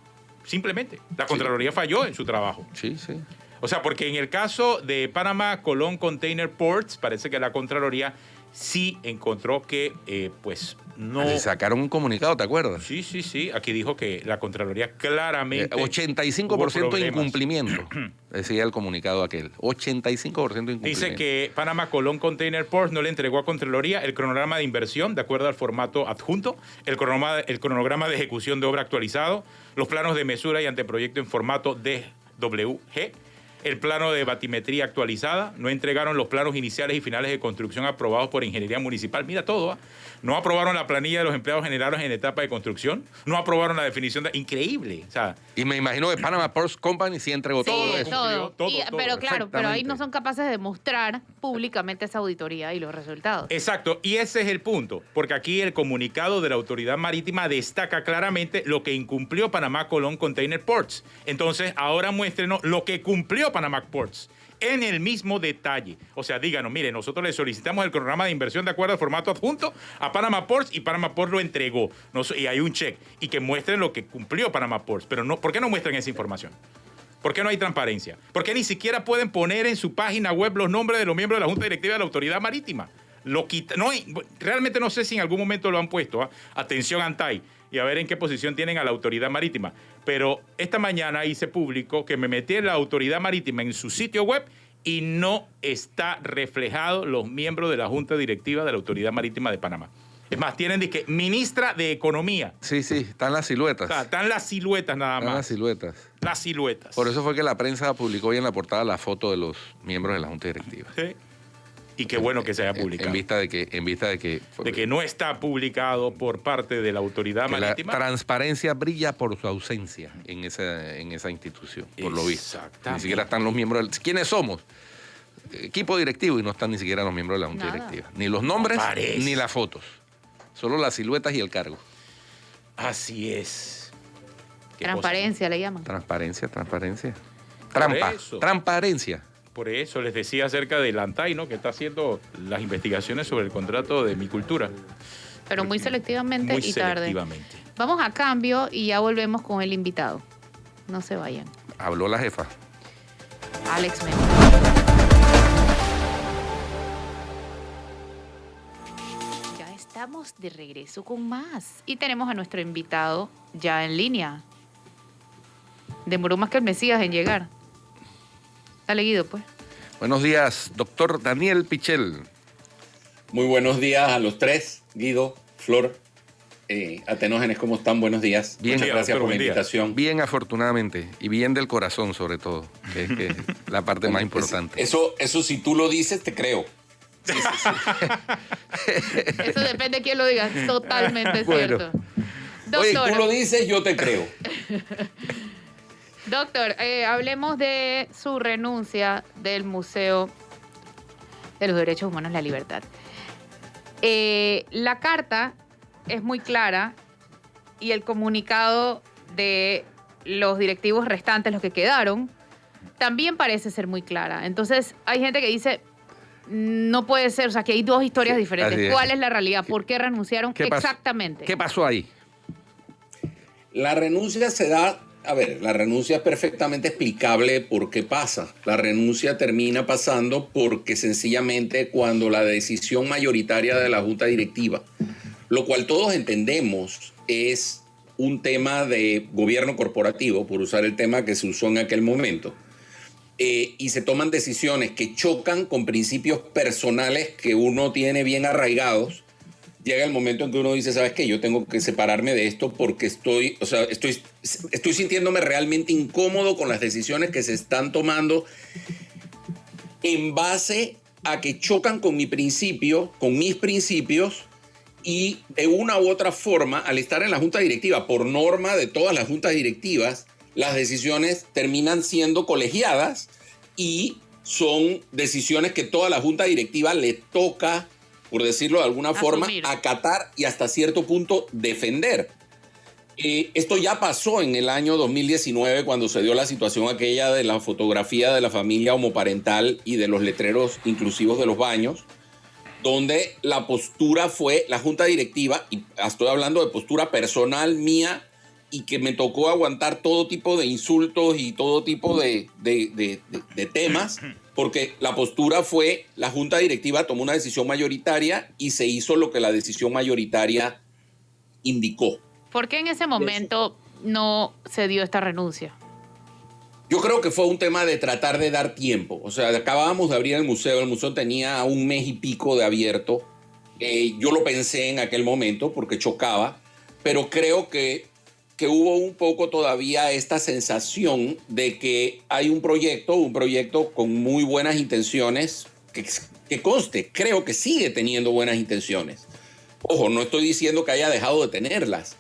Speaker 3: Simplemente. La Contraloría falló en su trabajo.
Speaker 2: Sí, sí.
Speaker 3: O sea, porque en el caso de Panama Colón Container Ports, parece que la Contraloría sí encontró que, pues, no...
Speaker 2: Le sacaron un comunicado, ¿te acuerdas?
Speaker 3: Sí. Aquí dijo que la Contraloría claramente...
Speaker 2: 85% de incumplimiento, decía el comunicado aquel. 85% de incumplimiento.
Speaker 3: Dice que Panama Colón Container Ports no le entregó a Contraloría el cronograma de inversión de acuerdo al formato adjunto, el cronograma de ejecución de obra actualizado, los planos de mesura y anteproyecto en formato DWG, el plano de batimetría actualizada, no entregaron los planos iniciales y finales de construcción aprobados por Ingeniería Municipal. Mira todo, no aprobaron la planilla de los empleados generados en etapa de construcción, no aprobaron la definición de... Increíble. O sea,
Speaker 2: y me imagino que Panama Ports Company sí entregó todo eso.
Speaker 1: Todo. Pero claro, pero ahí no son capaces de mostrar públicamente esa auditoría y los resultados.
Speaker 3: Exacto, y ese es el punto, porque aquí el comunicado de la Autoridad Marítima destaca claramente lo que incumplió Panamá Colón Container Ports. Entonces, ahora muéstrenos lo que cumplió Panama Ports en el mismo detalle. O sea, díganos, mire, nosotros le solicitamos el cronograma de inversión de acuerdo al formato adjunto a Panama Ports y Panama Ports lo entregó. Y hay un check. Y que muestren lo que cumplió Panama Ports. Pero no, ¿por qué no muestran esa información? ¿Por qué no hay transparencia? ¿Por qué ni siquiera pueden poner en su página web los nombres de los miembros de la Junta Directiva de la Autoridad Marítima? Realmente no sé si en algún momento lo han puesto. Atención, Antay. Y a ver en qué posición tienen a la Autoridad Marítima. Pero esta mañana hice público que me metí en la Autoridad Marítima en su sitio web y no está reflejado los miembros de la Junta Directiva de la Autoridad Marítima de Panamá. Es más, tienen ministra de Economía.
Speaker 2: Sí, están las siluetas.
Speaker 3: O sea, están las siluetas nada más.
Speaker 2: Están las siluetas.
Speaker 3: Las siluetas.
Speaker 2: Por eso fue que la prensa publicó hoy en la portada la foto de los miembros de la Junta Directiva.
Speaker 3: Sí. Y qué bueno que se haya publicado.
Speaker 2: En vista de que
Speaker 3: no está publicado por parte de la Autoridad Marítima.
Speaker 2: La transparencia brilla por su ausencia en esa institución, por lo visto. Ni siquiera están los miembros. ¿Quiénes somos? Equipo directivo y no están ni siquiera los miembros de la Junta Directiva. Ni los nombres, ni las fotos. Solo las siluetas y el cargo.
Speaker 3: Así es.
Speaker 1: Transparencia le llaman.
Speaker 2: Transparencia. Transparencia.
Speaker 3: Por eso les decía acerca del ANTAI, ¿no? Que está haciendo las investigaciones sobre el contrato de Mi Cultura.
Speaker 1: Pero muy selectivamente y tarde.
Speaker 3: Selectivamente.
Speaker 1: Vamos a cambio y ya volvemos con el invitado. No se vayan.
Speaker 2: Habló la jefa.
Speaker 1: Alex Mena. Ya estamos de regreso con más. Y tenemos a nuestro invitado ya en línea. Demoró más que el Mesías en llegar. Dale, Guido, pues.
Speaker 2: Buenos días, doctor Daniel Pichel.
Speaker 4: Muy buenos días a los tres, Guido, Flor, Atenógenes, ¿cómo están? Buenos días.
Speaker 2: Bien,
Speaker 4: Muchas gracias por la invitación.
Speaker 2: Bien, afortunadamente, y bien del corazón sobre todo, que es la parte más importante.
Speaker 4: Eso si tú lo dices, te creo.
Speaker 1: Sí. Eso depende de quién lo diga, totalmente
Speaker 2: Bueno.
Speaker 1: cierto.
Speaker 4: Oye,
Speaker 1: Doctor,
Speaker 4: tú lo dices, yo te creo.
Speaker 1: doctor, hablemos de su renuncia del Museo de los Derechos Humanos y la Libertad. La carta es muy clara y el comunicado de los directivos restantes, los que quedaron, también parece ser muy clara. Entonces, hay gente que dice, no puede ser, o sea, que hay dos historias diferentes.
Speaker 2: así es.
Speaker 1: ¿Cuál es la realidad? ¿Por qué renunciaron exactamente?
Speaker 2: ¿Qué pasó ahí?
Speaker 4: La renuncia se da, a ver, la renuncia es perfectamente explicable por qué pasa. La renuncia termina pasando porque sencillamente cuando la decisión mayoritaria de la Junta Directiva, lo cual todos entendemos es un tema de gobierno corporativo, por usar el tema que se usó en aquel momento, y se toman decisiones que chocan con principios personales que uno tiene bien arraigados, llega el momento en que uno dice, ¿sabes qué? Yo tengo que separarme de esto porque estoy sintiéndome realmente incómodo con las decisiones que se están tomando en base a que chocan con mi principio, con mis principios, y de una u otra forma, al estar en la junta directiva, por norma de todas las juntas directivas, las decisiones terminan siendo colegiadas y son decisiones que toda la junta directiva le toca, por decirlo de alguna forma, acatar y hasta cierto punto defender. Esto ya pasó en el año 2019 cuando se dio la situación aquella de la fotografía de la familia homoparental y de los letreros inclusivos de los baños, donde la postura fue la junta directiva, y estoy hablando de postura personal mía, y que me tocó aguantar todo tipo de insultos y todo tipo de temas, porque la postura fue, la junta directiva tomó una decisión mayoritaria y se hizo lo que la decisión mayoritaria indicó.
Speaker 1: ¿Por qué en ese momento no se dio esta renuncia?
Speaker 4: Yo creo que fue un tema de tratar de dar tiempo. O sea, acabábamos de abrir el museo tenía 1 mes y pico de abierto. Yo lo pensé en aquel momento porque chocaba, pero creo que hubo un poco todavía esta sensación de que hay un proyecto con muy buenas intenciones, que conste, creo que sigue teniendo buenas intenciones. Ojo, no estoy diciendo que haya dejado de tenerlas.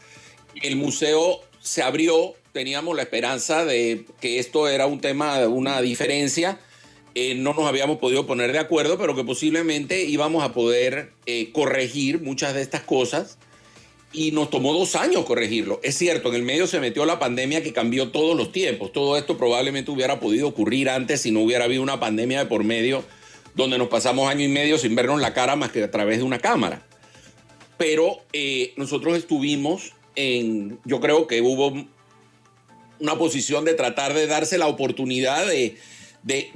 Speaker 4: El museo se abrió, teníamos la esperanza de que esto era un tema, una diferencia. No nos habíamos podido poner de acuerdo, pero que posiblemente íbamos a poder corregir muchas de estas cosas. Y nos tomó 2 años corregirlo. Es cierto, en el medio se metió la pandemia que cambió todos los tiempos. Todo esto probablemente hubiera podido ocurrir antes si no hubiera habido una pandemia de por medio, donde nos pasamos 1 año y medio sin vernos la cara más que a través de una cámara. Pero nosotros estuvimos yo creo que hubo una posición de tratar de darse la oportunidad de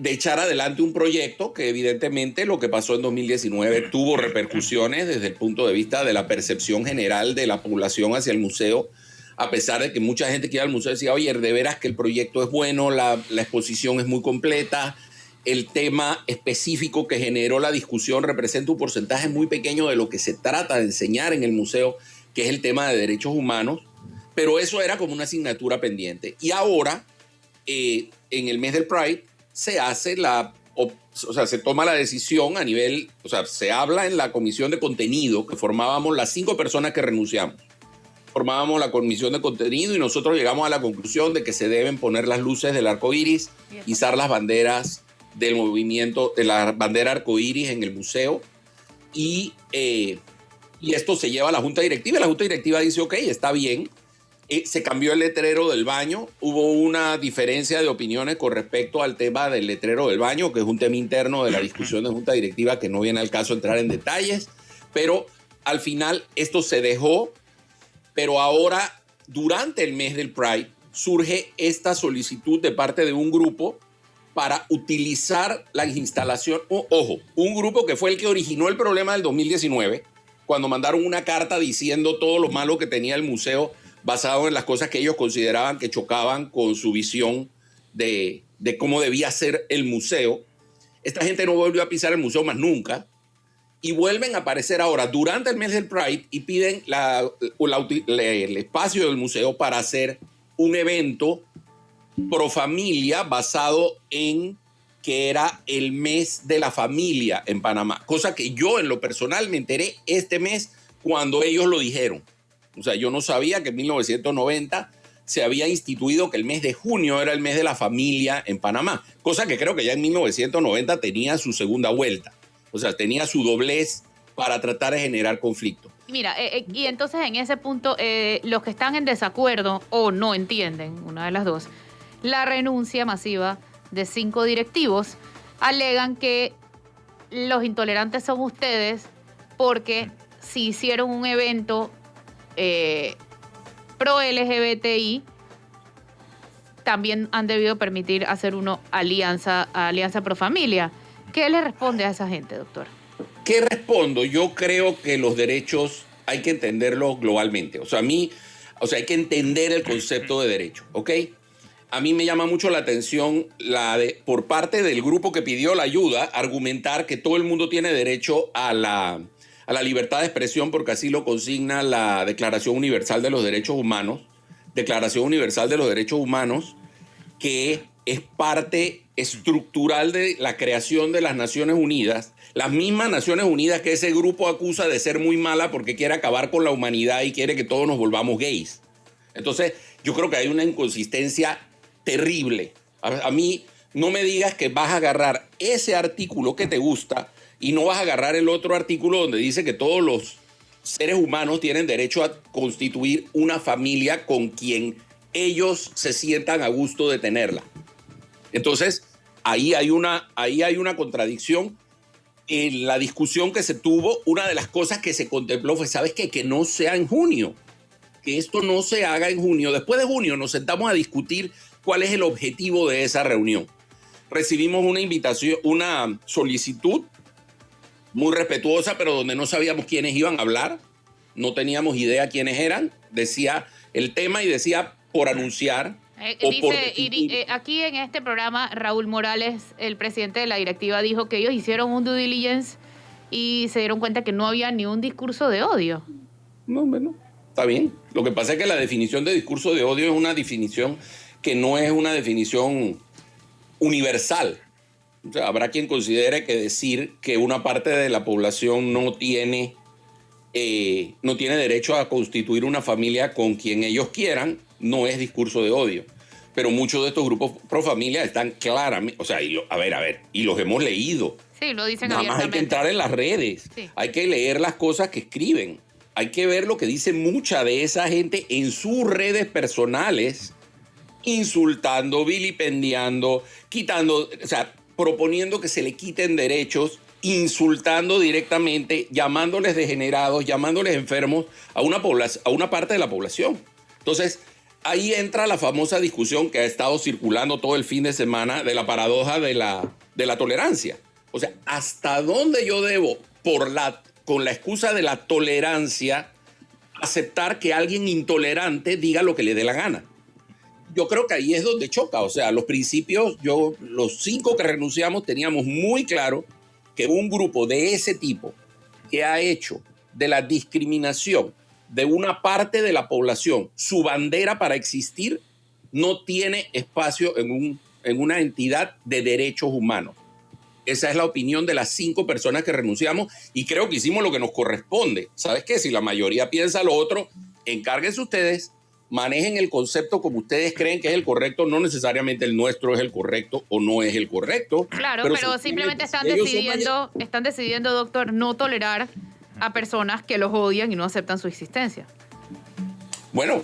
Speaker 4: echar adelante un proyecto que evidentemente lo que pasó en 2019 tuvo repercusiones desde el punto de vista de la percepción general de la población hacia el museo, a pesar de que mucha gente que iba al museo decía, oye, de veras que el proyecto es bueno, la exposición es muy completa, el tema específico que generó la discusión representa un porcentaje muy pequeño de lo que se trata de enseñar en el museo, que es el tema de derechos humanos, pero eso era como una asignatura pendiente. Y ahora, en el mes del Pride, se hace se toma la decisión a nivel, se habla en la comisión de contenido, que formábamos las 5 personas que renunciamos. Formábamos la comisión de contenido y nosotros llegamos a la conclusión de que se deben poner las luces del arco iris, izar las banderas del movimiento, de la bandera arco iris en el museo, y esto se lleva a la junta directiva, y la junta directiva dice, ok, está bien. Se cambió el letrero del baño, hubo una diferencia de opiniones con respecto al tema del letrero del baño, que es un tema interno de la discusión de junta directiva que no viene al caso entrar en detalles, pero al final esto se dejó, pero ahora durante el mes del Pride surge esta solicitud de parte de un grupo para utilizar la instalación, ojo, un grupo que fue el que originó el problema del 2019, cuando mandaron una carta diciendo todo lo malo que tenía el museo basado en las cosas que ellos consideraban que chocaban con su visión de cómo debía ser el museo. Esta gente no volvió a pisar el museo más nunca, y vuelven a aparecer ahora durante el mes del Pride y piden el espacio del museo para hacer un evento pro familia basado en que era el mes de la familia en Panamá, cosa que yo en lo personal me enteré este mes cuando ellos lo dijeron. O sea, yo no sabía que en 1990 se había instituido que el mes de junio era el mes de la familia en Panamá, cosa que creo que ya en 1990 tenía su segunda vuelta. O sea, tenía su doblez para tratar de generar conflicto.
Speaker 1: Mira, y entonces en ese punto, los que están en desacuerdo o no entienden, una de las dos, la renuncia masiva de 5 directivos, alegan que los intolerantes son ustedes porque si hicieron un evento pro LGBTI, también han debido permitir hacer uno alianza pro familia. ¿Qué le responde a esa gente, doctor?
Speaker 4: ¿Qué respondo? Yo creo que los derechos hay que entenderlos globalmente. O sea, hay que entender el concepto de derecho, ¿ok? A mí me llama mucho la atención por parte del grupo que pidió la ayuda, argumentar que todo el mundo tiene derecho a la libertad de expresión porque así lo consigna la Declaración Universal de los Derechos Humanos. Declaración Universal de los Derechos Humanos, que es parte estructural de la creación de las Naciones Unidas, las mismas Naciones Unidas que ese grupo acusa de ser muy mala porque quiere acabar con la humanidad y quiere que todos nos volvamos gays. Entonces, yo creo que hay una inconsistencia terrible. A mí, no me digas que vas a agarrar ese artículo que te gusta y no vas a agarrar el otro artículo donde dice que todos los seres humanos tienen derecho a constituir una familia con quien ellos se sientan a gusto de tenerla. Entonces, ahí hay una contradicción. En la discusión que se tuvo, una de las cosas que se contempló fue, ¿sabes qué? Que no sea en junio, que esto no se haga en junio. Después de junio nos sentamos a discutir cuál es el objetivo de esa reunión. Recibimos una invitación, una solicitud muy respetuosa, pero donde no sabíamos quiénes iban a hablar, no teníamos idea quiénes eran, decía el tema y decía por anunciar.
Speaker 1: Aquí en este programa, Raúl Morales, el presidente de la directiva, dijo que ellos hicieron un due diligence y se dieron cuenta que no había ni un discurso de odio.
Speaker 4: No, bueno, está bien. Lo que pasa es que la definición de discurso de odio es una definición que no es una definición universal. O sea, habrá quien considere que decir que una parte de la población no tiene derecho a constituir una familia con quien ellos quieran, no es discurso de odio. Pero muchos de estos grupos pro familia están claramente, o sea, y los hemos leído.
Speaker 1: Sí, lo dicen
Speaker 4: Nada más hay que entrar en las redes, sí. Hay que leer las cosas que escriben, hay que ver lo que dice mucha de esa gente en sus redes personales, insultando, vilipendiando, quitando, o sea, proponiendo que se le quiten derechos, insultando directamente, llamándoles degenerados, llamándoles enfermos a una parte de la población. Entonces, ahí entra la famosa discusión que ha estado circulando todo el fin de semana de la paradoja de la tolerancia. O sea, ¿hasta dónde yo debo, con la excusa de la tolerancia, aceptar que alguien intolerante diga lo que le dé la gana? Yo creo que ahí es donde choca. O sea, los 5 que renunciamos teníamos muy claro que un grupo de ese tipo que ha hecho de la discriminación de una parte de la población su bandera para existir, no tiene espacio en una entidad de derechos humanos. Esa es la opinión de las 5 personas que renunciamos y creo que hicimos lo que nos corresponde. ¿Sabes qué? Si la mayoría piensa lo otro, encárguense ustedes, manejen el concepto como ustedes creen que es el correcto, no necesariamente el nuestro es el correcto o no es el correcto.
Speaker 1: Claro, pero simplemente están decidiendo, doctor, no tolerar a personas que los odian y no aceptan su existencia.
Speaker 4: Bueno,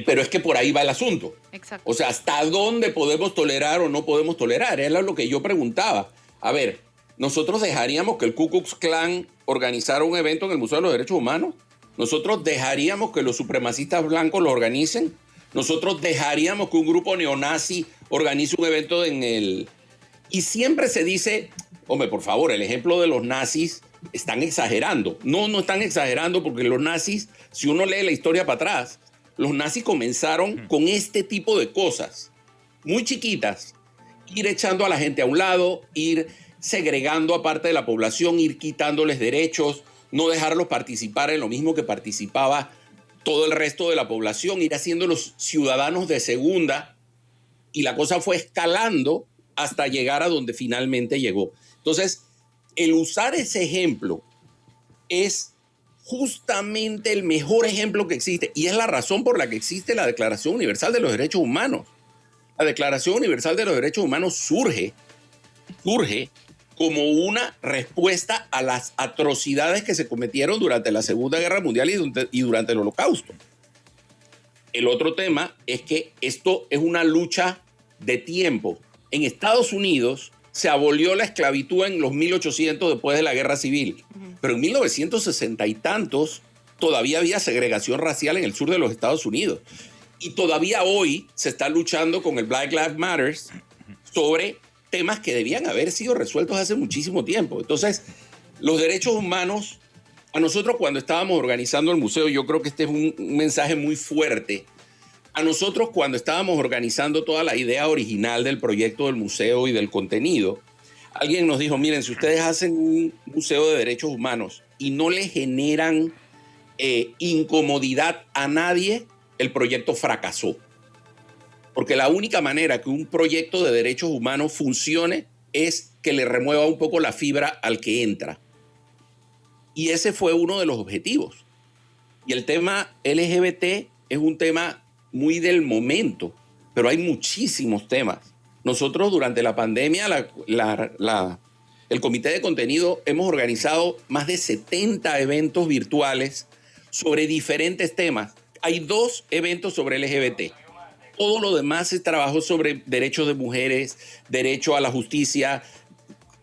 Speaker 4: pero es que por ahí va el asunto.
Speaker 1: Exacto.
Speaker 4: O sea, ¿hasta dónde podemos tolerar o no podemos tolerar? Era lo que yo preguntaba. A ver, ¿nosotros dejaríamos que el Ku Klux Klan organizara un evento en el Museo de los Derechos Humanos? ¿Nosotros dejaríamos que los supremacistas blancos lo organicen? ¿Nosotros dejaríamos que un grupo neonazi organice un evento en el...? Y siempre se dice, hombre, por favor, el ejemplo de los nazis están exagerando. No están exagerando porque los nazis, si uno lee la historia para atrás, los nazis comenzaron con este tipo de cosas, muy chiquitas, ir echando a la gente a un lado, ir segregando a parte de la población, ir quitándoles derechos, no dejarlos participar en lo mismo que participaba todo el resto de la población, ir haciéndolos ciudadanos de segunda, y la cosa fue escalando hasta llegar a donde finalmente llegó. Entonces, el usar ese ejemplo es justamente el mejor ejemplo que existe, y es la razón por la que existe la Declaración Universal de los Derechos Humanos. La Declaración Universal de los Derechos Humanos surge como una respuesta a las atrocidades que se cometieron durante la Segunda Guerra Mundial y durante el Holocausto. El otro tema es que esto es una lucha de tiempo. En Estados Unidos se abolió la esclavitud en los 1800 después de la Guerra Civil, pero en 1960 y tantos todavía había segregación racial en el sur de los Estados Unidos. Y todavía hoy se está luchando con el Black Lives Matter sobre temas que debían haber sido resueltos hace muchísimo tiempo. Entonces, los derechos humanos, a nosotros cuando estábamos organizando el museo, yo creo que este es un mensaje muy fuerte. A nosotros cuando estábamos organizando toda la idea original del proyecto del museo y del contenido, alguien nos dijo, miren, si ustedes hacen un museo de derechos humanos y no le generan incomodidad a nadie, el proyecto fracasó. Porque la única manera que un proyecto de derechos humanos funcione es que le remueva un poco la fibra al que entra. Y ese fue uno de los objetivos. Y el tema LGBT es un tema muy del momento, pero hay muchísimos temas. Nosotros durante la pandemia, el Comité de Contenido, hemos organizado más de 70 eventos virtuales sobre diferentes temas. Hay 2 eventos sobre LGBT. Todo lo demás es trabajo sobre derechos de mujeres, derecho a la justicia,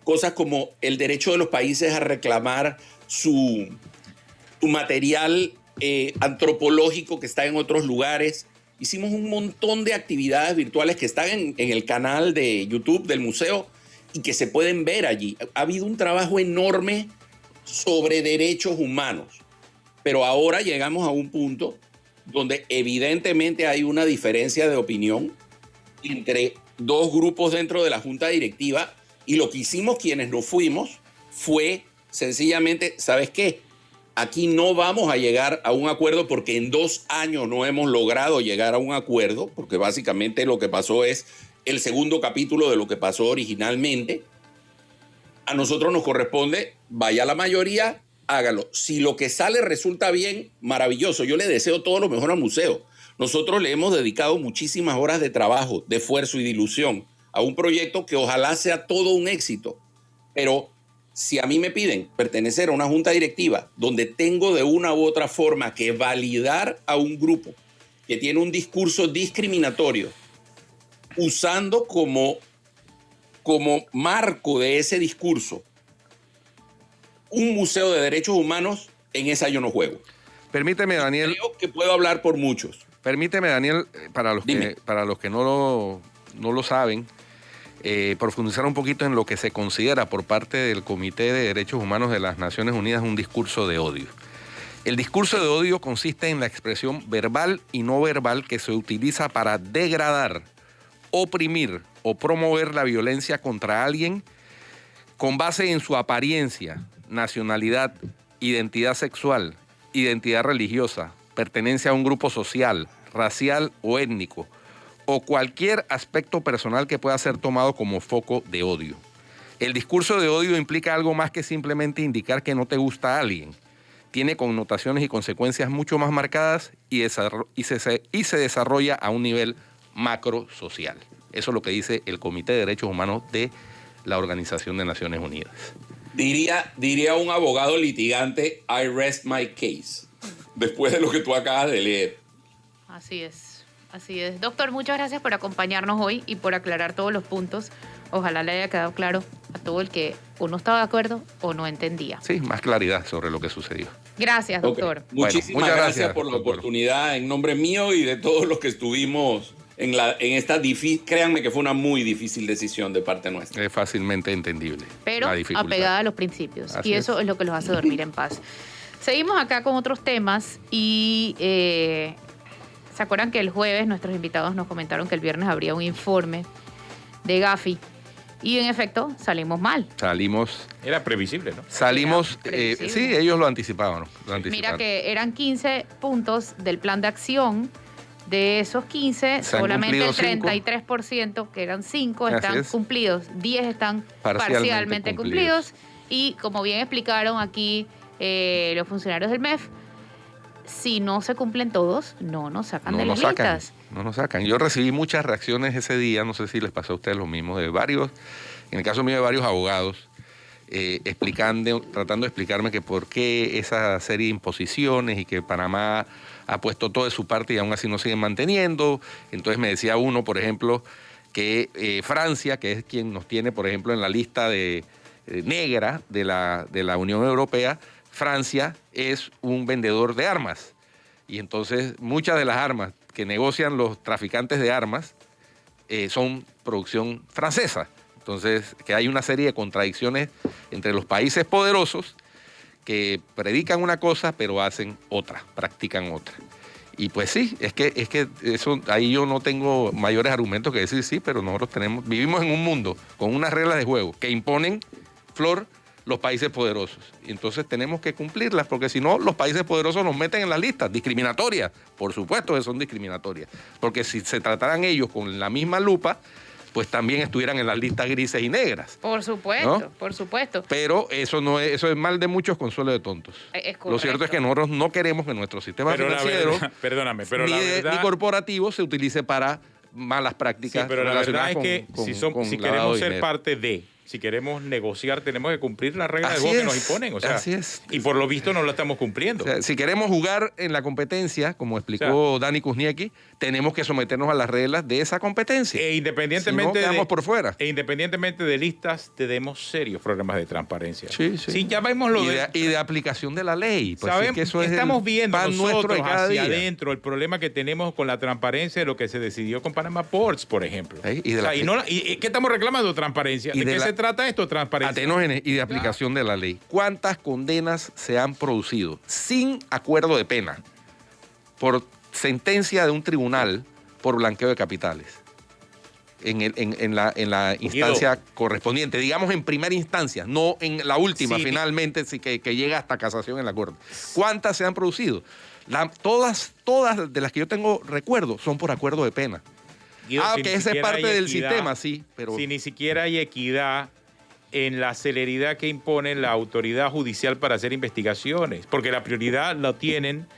Speaker 4: cosas como el derecho de los países a reclamar su material antropológico que está en otros lugares. Hicimos un montón de actividades virtuales que están en el canal de YouTube del museo y que se pueden ver allí. Ha habido un trabajo enorme sobre derechos humanos, pero ahora llegamos a un punto donde evidentemente hay una diferencia de opinión entre 2 grupos dentro de la junta directiva, y lo que hicimos quienes nos fuimos fue sencillamente, ¿sabes qué? Aquí no vamos a llegar a un acuerdo porque en 2 años no hemos logrado llegar a un acuerdo, porque básicamente lo que pasó es el segundo capítulo de lo que pasó originalmente. A nosotros nos corresponde, vaya la mayoría, hágalo. Si lo que sale resulta bien, maravilloso. Yo le deseo todo lo mejor al museo. Nosotros le hemos dedicado muchísimas horas de trabajo, de esfuerzo y de ilusión a un proyecto que ojalá sea todo un éxito. Pero si a mí me piden pertenecer a una junta directiva donde tengo de una u otra forma que validar a un grupo que tiene un discurso discriminatorio, usando como marco de ese discurso un museo de derechos humanos, en esa yo no juego.
Speaker 2: Permíteme, Daniel.
Speaker 4: Creo que puedo hablar por muchos.
Speaker 2: Permíteme, Daniel, para los que no lo saben, profundizar un poquito en lo que se considera por parte del Comité de Derechos Humanos de las Naciones Unidas un discurso de odio. El discurso de odio consiste en la expresión verbal y no verbal que se utiliza para degradar, oprimir o promover la violencia contra alguien con base en su apariencia, nacionalidad, identidad sexual, identidad religiosa, pertenencia a un grupo social, racial o étnico, o cualquier aspecto personal que pueda ser tomado como foco de odio. El discurso de odio implica algo más que simplemente indicar que no te gusta a alguien. Tiene connotaciones y consecuencias mucho más marcadas y se desarrolla a un nivel macro social. Eso es lo que dice el Comité de Derechos Humanos de la Organización de Naciones Unidas.
Speaker 4: Diría un abogado litigante, I rest my case, después de lo que tú acabas de leer.
Speaker 1: Así es, así es. Doctor, muchas gracias por acompañarnos hoy y por aclarar todos los puntos. Ojalá le haya quedado claro a todo el que o no estaba de acuerdo o no entendía.
Speaker 2: Sí, más claridad sobre lo que sucedió.
Speaker 1: Gracias, doctor.
Speaker 4: Okay. Muchísimas gracias por la oportunidad en nombre mío y de todos los que estuvimos en esta difícil. Créanme que fue una muy difícil decisión de parte nuestra.
Speaker 2: Es fácilmente entendible.
Speaker 1: Pero apegada a los principios. Así y eso es lo que los hace dormir en paz. Seguimos acá con otros temas y ¿se acuerdan que el jueves nuestros invitados nos comentaron que el viernes habría un informe de Gafi Y en efecto, salimos mal.
Speaker 3: Era previsible, ¿no?
Speaker 2: Sí, ellos lo anticipaban.
Speaker 1: Mira que eran 15 puntos del plan de acción. De esos 15, solamente el 33%, que eran 5, están cumplidos. 10 están parcialmente cumplidos. Y como bien explicaron aquí los funcionarios del MEF, si no se cumplen todos, no nos sacan de las listas.
Speaker 2: No nos sacan. Yo recibí muchas reacciones ese día, no sé si les pasó a ustedes lo mismo, en el caso mío de varios abogados, tratando de explicarme que por qué esa serie de imposiciones y que Panamá ha puesto todo de su parte y aún así no siguen manteniendo. Entonces me decía uno, por ejemplo, que Francia, que es quien nos tiene, por ejemplo, en la lista negra de la Unión Europea, Francia es un vendedor de armas. Y entonces muchas de las armas que negocian los traficantes de armas son producción francesa. Entonces, que hay una serie de contradicciones entre los países poderosos que predican una cosa pero hacen otra, practican otra. Y pues sí, es que eso, ahí yo no tengo mayores argumentos que decir sí, pero nosotros vivimos en un mundo con unas reglas de juego que imponen, Flor, los países poderosos. Y entonces tenemos que cumplirlas, porque si no, los países poderosos nos meten en las listas discriminatorias. Por supuesto que son discriminatorias, porque si se trataran ellos con la misma lupa, pues también estuvieran en las listas grises y negras.
Speaker 1: Por supuesto,
Speaker 2: ¿no?
Speaker 1: Por supuesto.
Speaker 2: Pero eso es mal de muchos, consuelo de tontos. Lo cierto es que nosotros no queremos que nuestro sistema financiero ni corporativo se utilice para malas prácticas.
Speaker 3: Sí, pero la verdad es que si queremos ser parte de, si queremos negociar, tenemos que cumplir las reglas de juego que nos imponen. O sea,
Speaker 2: así es.
Speaker 3: Y por lo visto no lo estamos cumpliendo.
Speaker 2: O sea, si queremos jugar en la competencia, como explicó Dani Kuzniecki, tenemos que someternos a las reglas de esa competencia.
Speaker 3: Independientemente
Speaker 2: si no, quedamos por fuera.
Speaker 3: Independientemente de listas, tenemos serios programas de transparencia.
Speaker 2: Sí.
Speaker 3: Sí, ya vemos
Speaker 2: y de aplicación de la ley. Pues
Speaker 3: sabemos
Speaker 2: que eso
Speaker 3: estamos viendo
Speaker 2: pan
Speaker 3: nosotros
Speaker 2: hacia
Speaker 3: día adentro el problema que tenemos con la transparencia de lo que se decidió con Panama Ports, por ejemplo. ¿Qué estamos reclamando? Transparencia. ¿De qué se trata esto? Transparencia.
Speaker 2: Atenógenes y de aplicación de la ley. ¿Cuántas condenas se han producido sin acuerdo de pena por sentencia de un tribunal por blanqueo de capitales en la instancia correspondiente? Digamos en primera instancia, no en la última, finalmente, que llega hasta casación en la Corte. ¿Cuántas se han producido? Todas de las que yo tengo recuerdo son por acuerdo de pena. Que esa es parte del sistema, sí. Pero
Speaker 3: si ni siquiera hay equidad en la celeridad que impone la autoridad judicial para hacer investigaciones, porque la prioridad la tienen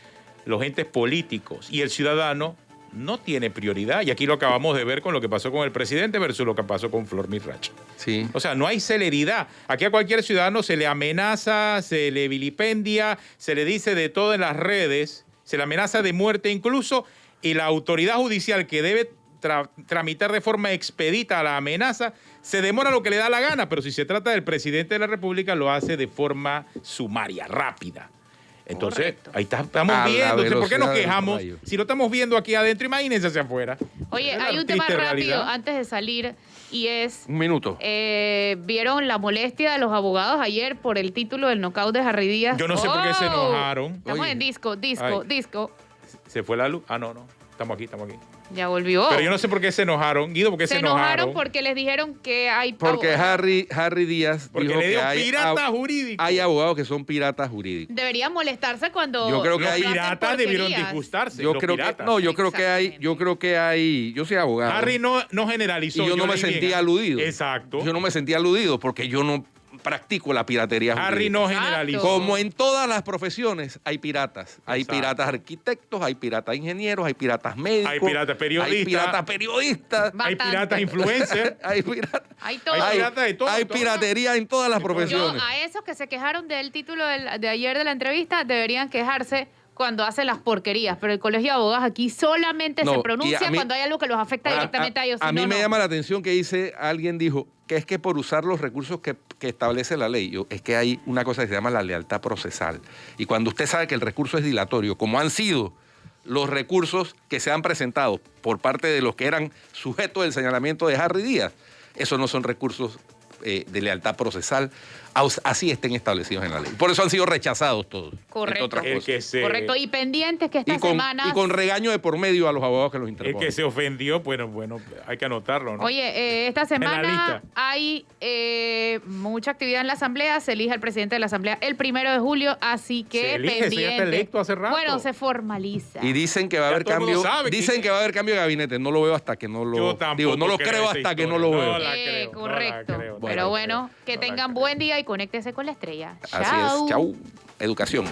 Speaker 3: los entes políticos y el ciudadano no tiene prioridad. Y aquí lo acabamos de ver con lo que pasó con el presidente versus lo que pasó con Flor Mirracha.
Speaker 2: Sí.
Speaker 3: O sea, no hay celeridad. Aquí a cualquier ciudadano se le amenaza, se le vilipendia, se le dice de todo en las redes, se le amenaza de muerte incluso, y la autoridad judicial que debe tramitar de forma expedita la amenaza, se demora lo que le da la gana, pero si se trata del presidente de la República, lo hace de forma sumaria, rápida. Entonces, ahí estamos viendo. Entonces, ¿por qué nos quejamos? Si lo estamos viendo aquí adentro, imagínense hacia afuera.
Speaker 1: Oye, hay un tema rápido antes de salir y es...
Speaker 2: Un minuto.
Speaker 1: ¿Vieron la molestia de los abogados ayer por el título del knockout de Harry Díaz?
Speaker 3: Yo no sé por qué se enojaron.
Speaker 1: Estamos en disco.
Speaker 3: ¿Se fue la luz? Ah, no. Estamos aquí.
Speaker 1: Ya volvió.
Speaker 3: Pero yo no sé por qué se enojaron. Guido, ¿por qué se enojaron?
Speaker 1: Porque les dijeron que hay...
Speaker 2: Porque Harry Díaz
Speaker 3: porque
Speaker 2: dijo
Speaker 3: le dio
Speaker 2: que hay
Speaker 3: pirata jurídico.
Speaker 2: Hay abogados que son piratas jurídicos.
Speaker 1: Deberían molestarse cuando...
Speaker 2: Yo creo que
Speaker 3: los piratas debieron disgustarse. Yo creo que hay... Yo soy abogado. Harry no generalizó.
Speaker 2: Y yo no me sentía aludido.
Speaker 3: Exacto.
Speaker 2: Yo no me sentía aludido porque yo no practico la piratería jurídica.
Speaker 3: Harry no generalizó.
Speaker 2: Como en todas las profesiones hay piratas. Hay piratas arquitectos, hay piratas ingenieros, hay piratas médicos.
Speaker 3: Hay piratas periodistas.
Speaker 2: Hay piratas influencers.
Speaker 1: Hay
Speaker 3: piratas de todo.
Speaker 2: Hay piratería en todas las profesiones.
Speaker 1: Yo, a esos que se quejaron del título de ayer de la entrevista, deberían quejarse cuando hacen las porquerías, pero el Colegio de Abogados aquí solamente se pronuncia cuando hay algo que los afecta directamente a ellos.
Speaker 2: A mí me llama la atención que alguien dijo que es que por usar los recursos que establece la ley, es que hay una cosa que se llama la lealtad procesal. Y cuando usted sabe que el recurso es dilatorio, como han sido los recursos que se han presentado por parte de los que eran sujetos del señalamiento de Harry Díaz, esos no son recursos de lealtad procesal. así estén establecidos en la ley. Por eso han sido rechazados todos.
Speaker 1: Correcto.
Speaker 2: Entre otras cosas.
Speaker 1: Correcto, y pendientes que esta semana...
Speaker 2: Y con regaño de por medio a los abogados que los interponen.
Speaker 3: El que se ofendió, bueno, hay que anotarlo, ¿no?
Speaker 1: Oye, esta semana hay mucha actividad en la Asamblea. Se elige al presidente de la Asamblea el 1 de julio, así que
Speaker 3: se elige,
Speaker 1: pendiente.
Speaker 3: ya está electo hace rato.
Speaker 1: Bueno, se formaliza.
Speaker 2: Y dicen que va a haber cambio. Dicen que va a haber cambio de gabinete. No lo veo hasta que no lo...
Speaker 3: Yo tampoco
Speaker 2: no lo creo hasta que no lo veo.
Speaker 3: No la creo,
Speaker 1: correcto.
Speaker 3: no la creo,
Speaker 1: Pero bueno, que tengan buen día y conéctese con la estrella.
Speaker 2: Así es. Chau. Educación.